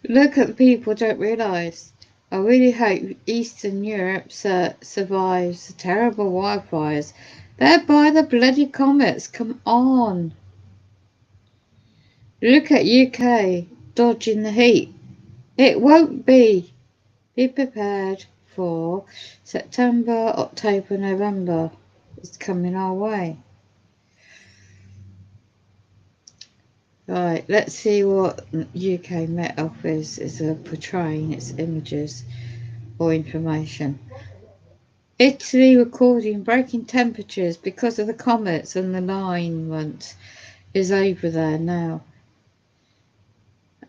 Look at the people don't realise. I really hope Eastern Europe survives the terrible wildfires. They're by the bloody comets. Come on. Look at UK dodging the heat. It won't be. Be prepared for September, October, November. It's coming our way. Right, let's see what UK Met Office is portraying its images or information. Italy recording breaking temperatures because of the comets, and the alignment is over there now.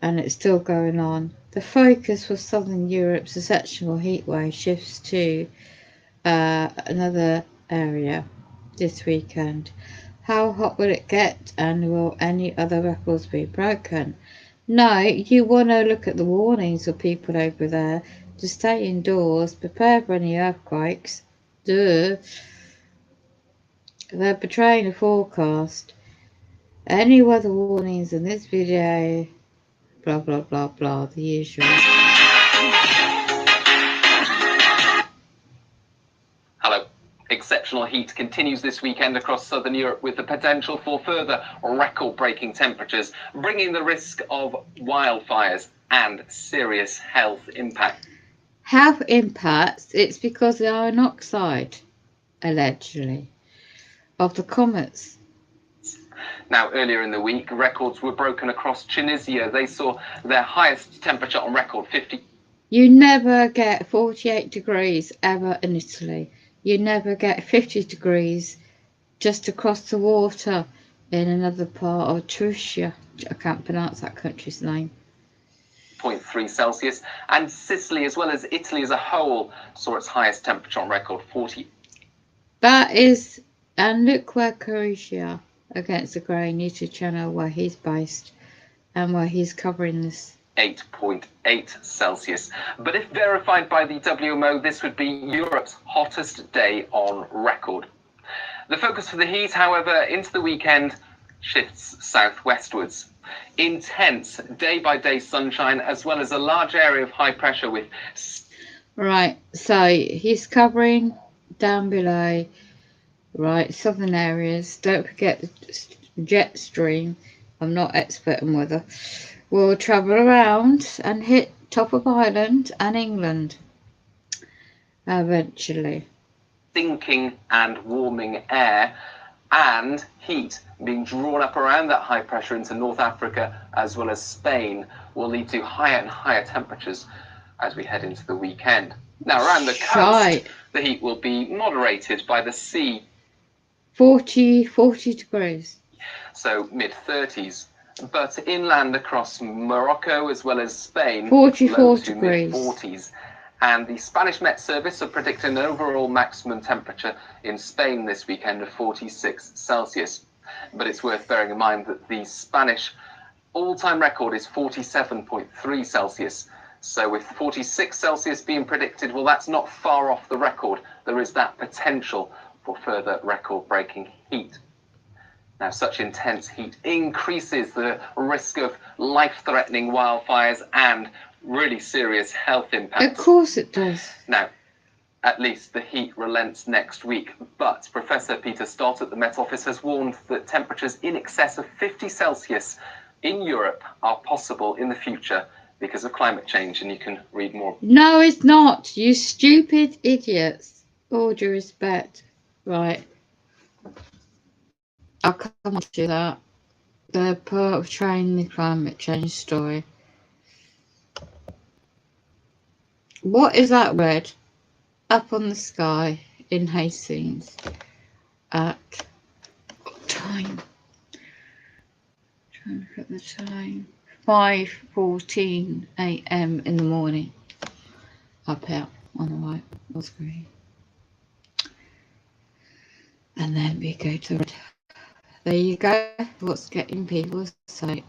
And it's still going on. The focus for Southern Europe's exceptional heatwave shifts to another area this weekend. How hot will it get, and will any other records be broken? No, you want to look at the warnings for people over there to stay indoors, prepare for any earthquakes. Duh. They're portraying a forecast. Any weather warnings in this video, blah blah blah blah, the usual. Hello. Exceptional heat continues this weekend across Southern Europe, with the potential for further record-breaking temperatures, bringing the risk of wildfires and serious health impact. Health impacts, it's because the iron oxide, allegedly, of the comets. Now, earlier in the week, records were broken across Tunisia. They saw their highest temperature on record, 50. You never get 48 degrees ever in Italy. You never get 50 degrees just across the water in another part of Tunisia. I can't pronounce that country's name. 0.3 Celsius, and Sicily, as well as Italy as a whole, saw its highest temperature on record, 40. That is, and look where Croatia against the grey YouTube channel where he's based and where he's covering this. 8.8 Celsius. But if verified by the WMO, this would be Europe's hottest day on record. The focus for the heat, however, into the weekend shifts southwestwards. Intense day-by-day sunshine, as well as a large area of high pressure with... Right, so he's covering down below, right, southern areas. Don't forget the jet stream. I'm not expert in weather. Will travel around and hit top of Ireland and England eventually. Sinking and warming air and heat being drawn up around that high pressure into North Africa as well as Spain will lead to higher and higher temperatures as we head into the weekend. Now, around the coast, the heat will be moderated by the sea. 40 degrees. So mid-30s. But inland across Morocco as well as Spain, 44 low to degrees. mid-40s. And the Spanish Met Service are predicting an overall maximum temperature in Spain this weekend of 46 Celsius. But it's worth bearing in mind that the Spanish all-time record is 47.3 Celsius. So with 46 Celsius being predicted, well, that's not far off the record. There is that potential for further record-breaking heat. Now, such intense heat increases the risk of life-threatening wildfires and really serious health impacts. Of course it does. Now, at least the heat relents next week, but Professor Peter Stott at the Met Office has warned that temperatures in excess of 50 Celsius in Europe are possible in the future because of climate change, and you can read more. No, it's not, you stupid idiots. All due respect. Right. I'll come on to that. They're portraying the climate change story. What is that red up on the sky in Hastings at what time? Trying to look at the time. 5:14 a.m. in the morning. Up here on the right screen. And then we go to red. There you go. What's getting people to say,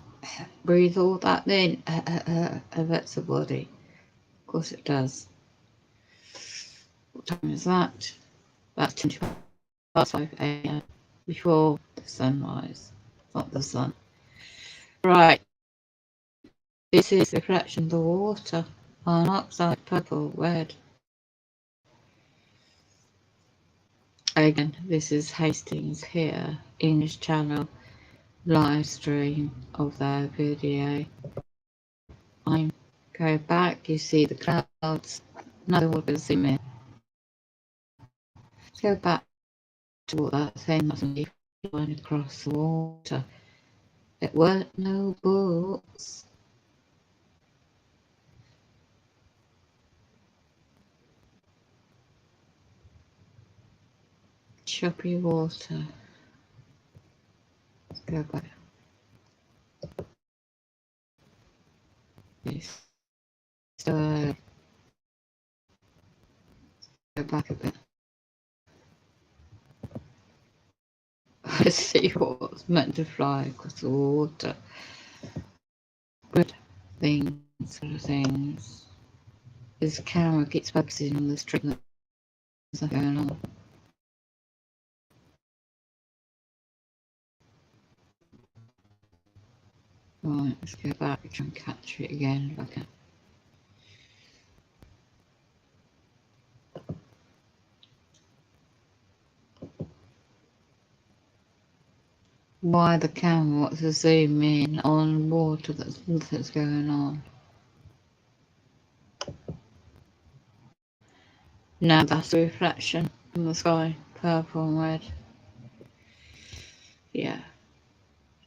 breathe all that in. Affects the body. Of course it does. What time is that? That's 25 a.m. before the sunrise, not the sun. Right. This is the reflection of the water on oxide, purple, red. Again, this is Hastings here, English Channel, live stream of their video. I'm go back, you see the clouds, another one will zoom in. Let's go back to what that thing was flying across the water. It weren't no books. Choppy water. Let's go back. Yes. So go back a bit. I see what's meant to fly across the water. Good things, sort of things. This camera keeps focusing on the string that's going on. Right, let's go back and try and catch it again if I can. Why the camera wants to zoom in on water that's nothing's going on. Now that's the reflection from the sky, purple and red. Yeah.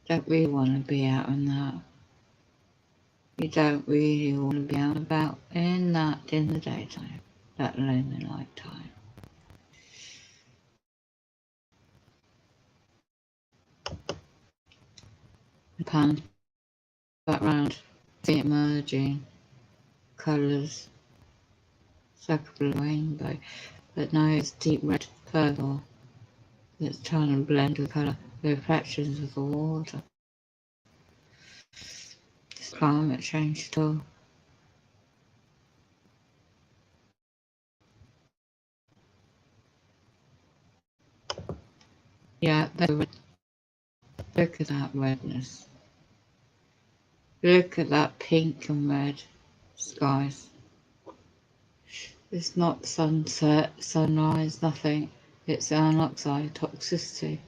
Don't really want to be out in that. You don't really want to be out and about in that in the daytime, let alone the night time. The pan back round, see it merging, colours, it's like a blue rainbow, but now it's deep red purple. It's trying to blend with colour. the reflections of the water. It's climate change at all. Yeah, look at that redness. Look at that pink and red skies. It's not sunset, sunrise, nothing. It's iron oxide toxicity.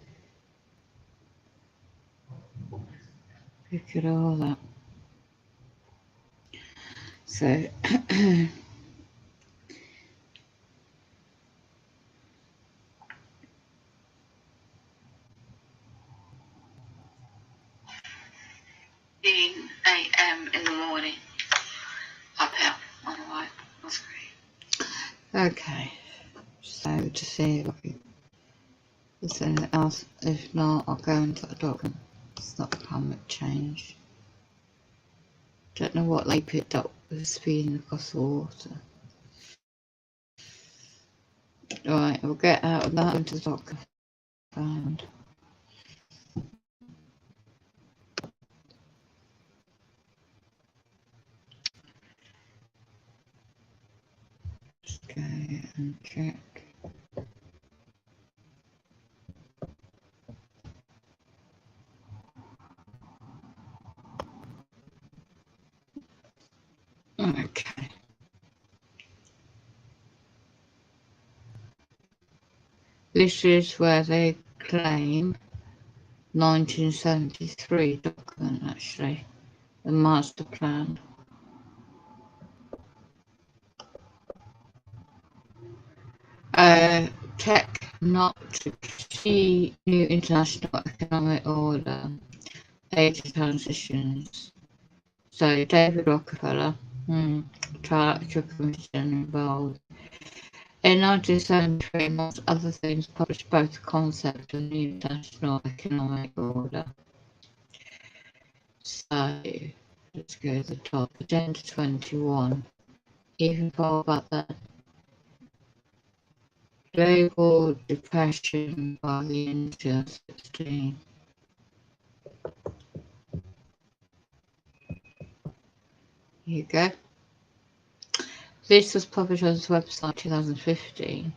Look at all that. So, a.m. in the morning. Up here on the right on screen. okay. So to see if there's anything else. If not, I'll go into the document. It's not climate change. Don't know what they picked up with the speeding across the water. Right, we'll get out of that into the document. Found. Just go and check. Okay. This is where they claim 1973 document, actually, the master plan. Tech not to see new international economic order, age transitions. So David Rockefeller, Trilateral Commission involved. In 1973, amongst other things, published both the concept of new international economic order. So let's go to the top. Agenda 21. Even thought about that. Global depression by the end of 2016. Here you go. This was published on his website 2015.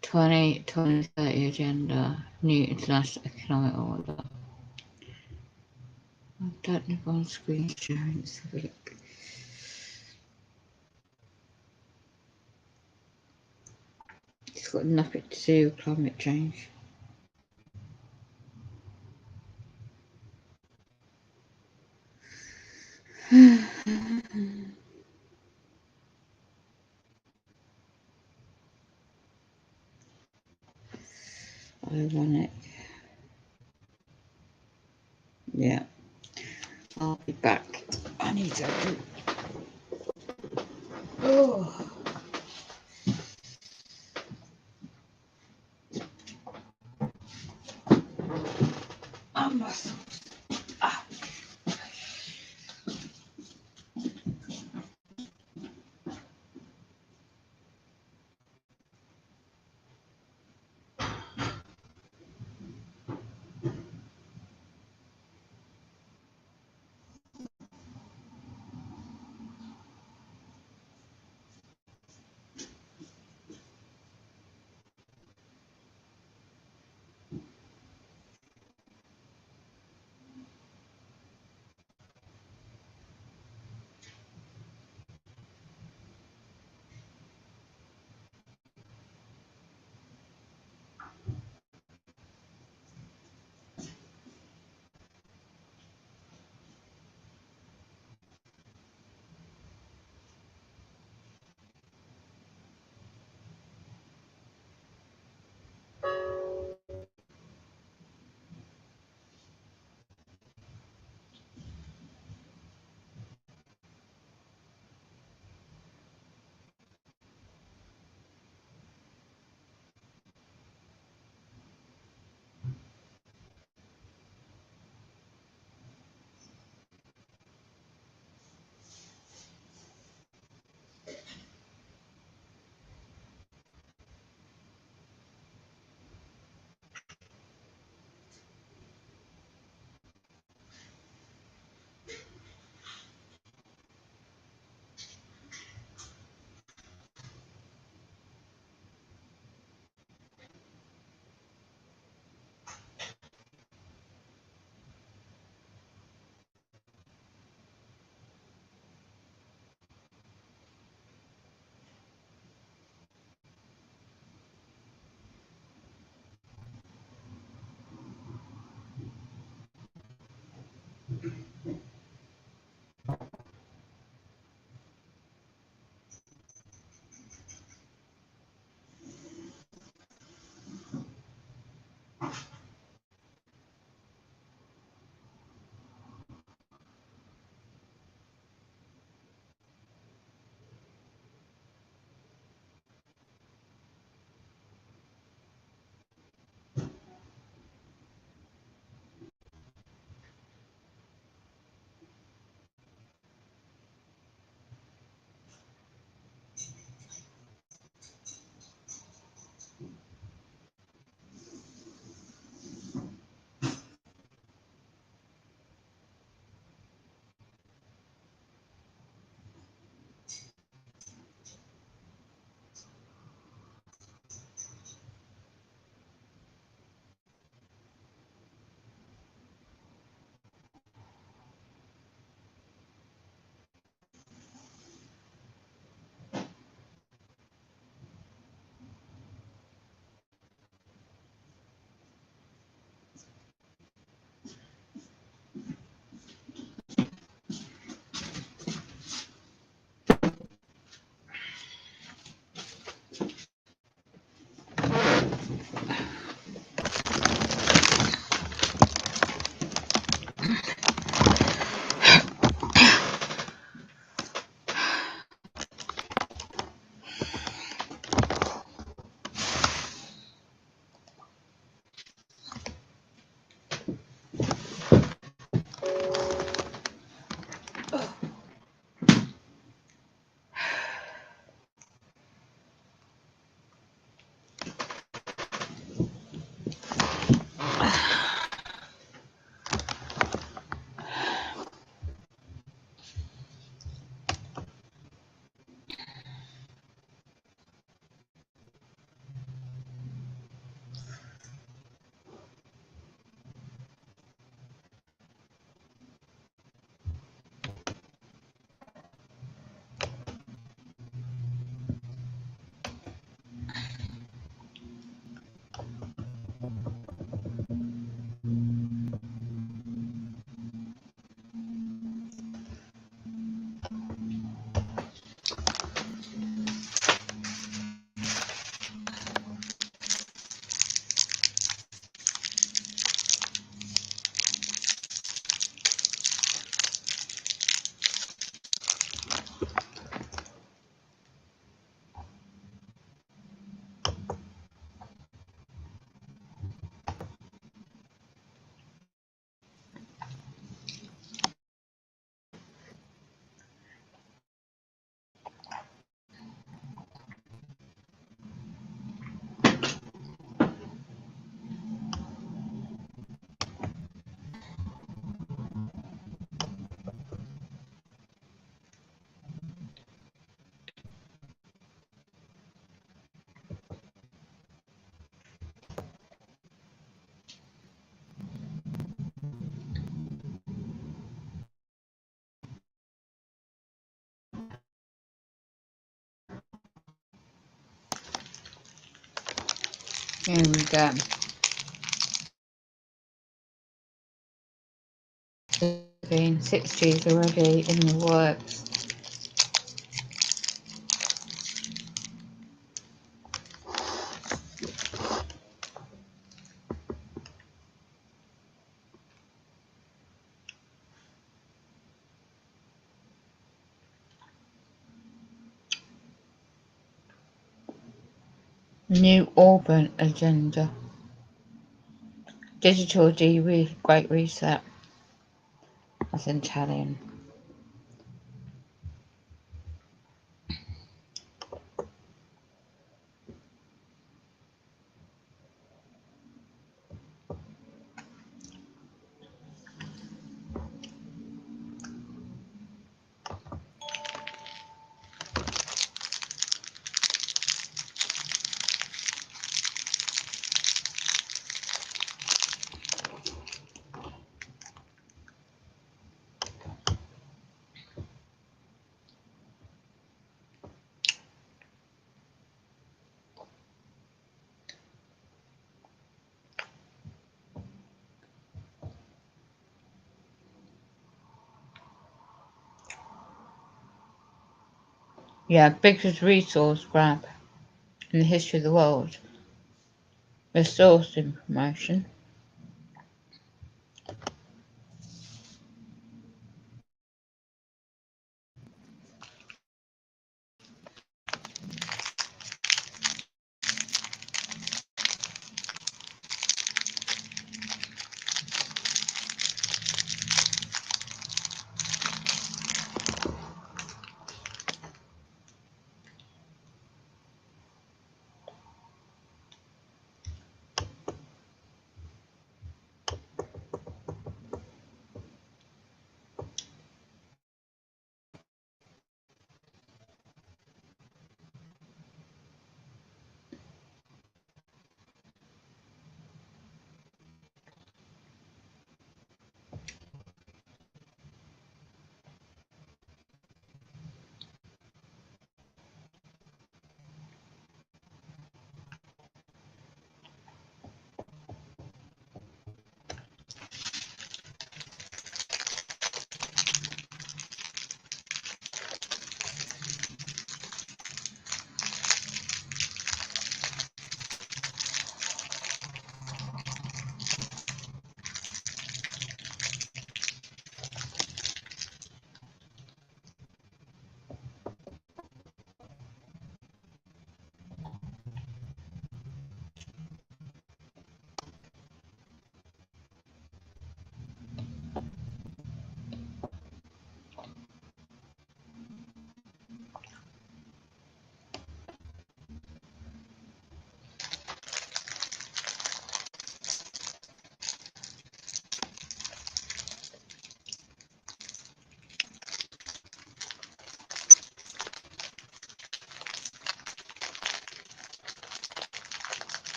2030 Agenda, New International Economic Order. I don't know if I'm screen sharing. Let's have a look. It's got nothing to do with climate change. Ironic. Yeah. I'll be back. I need to. Oh. My muscles. Ah. And there's been 6Gs already in the works. New Urban Agenda. Digital Great Reset. That's in Italian. Yeah, biggest resource grab in the history of the world. Resource information.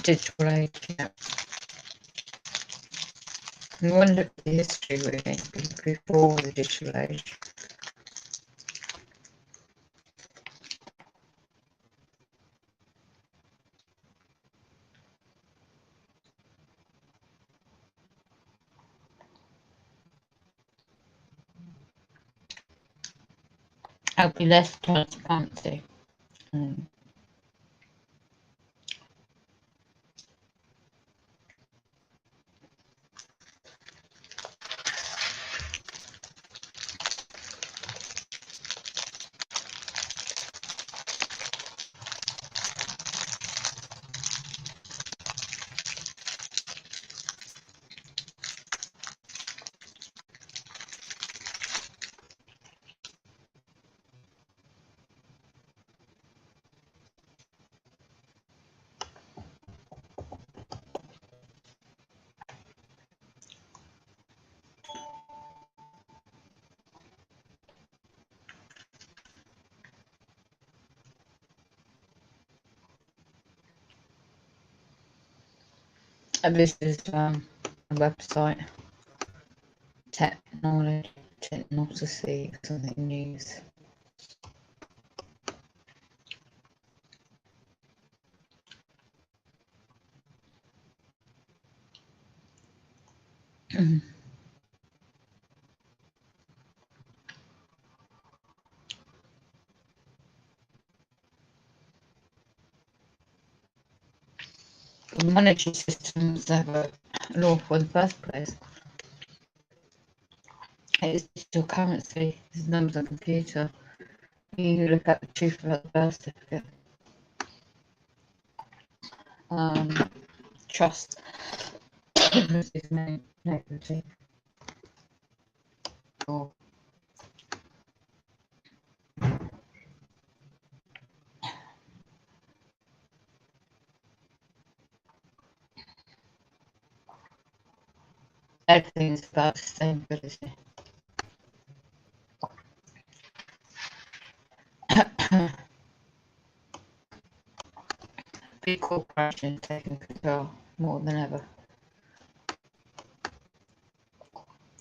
Digital age, yeah. We want to look at the history really before the digital age. There'll be less transparency. And this is a website, technology, something news. The monetary system was never lawful in the first place. It is digital currency. There's numbers on a computer. You look at the truth about the birth certificate. Trust. Excuse me. Negativity. Or everything is about sustainability. Big corporations taking control more than ever.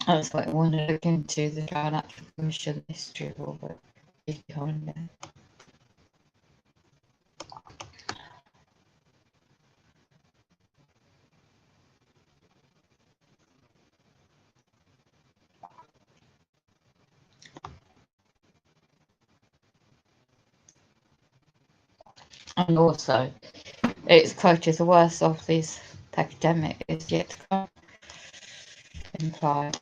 That's what I want to look into, the Trial Action Commission, the history of all that is behind it. And also, it's quoted the worst of this pandemic is yet to come. Implied.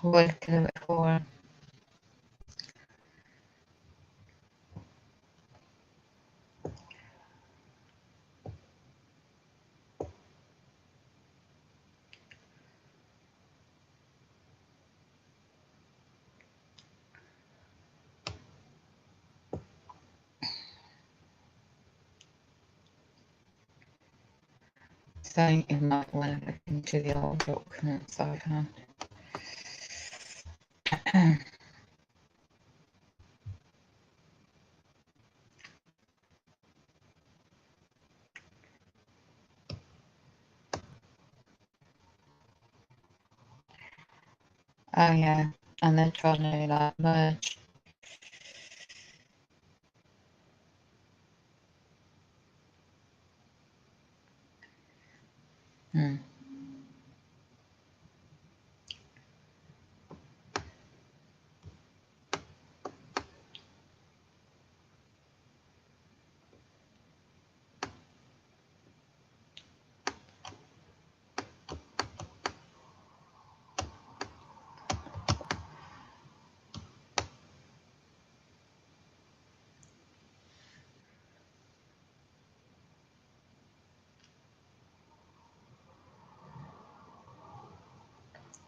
We're looking at it for saying you might want to look into the old documents I found. Oh yeah, and they're trying to like merge.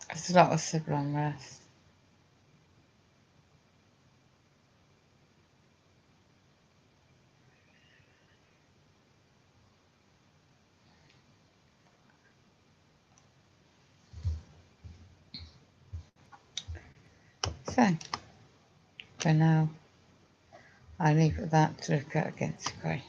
There's a lot of civil unrest. So, for now, I leave it at that to look at against grey.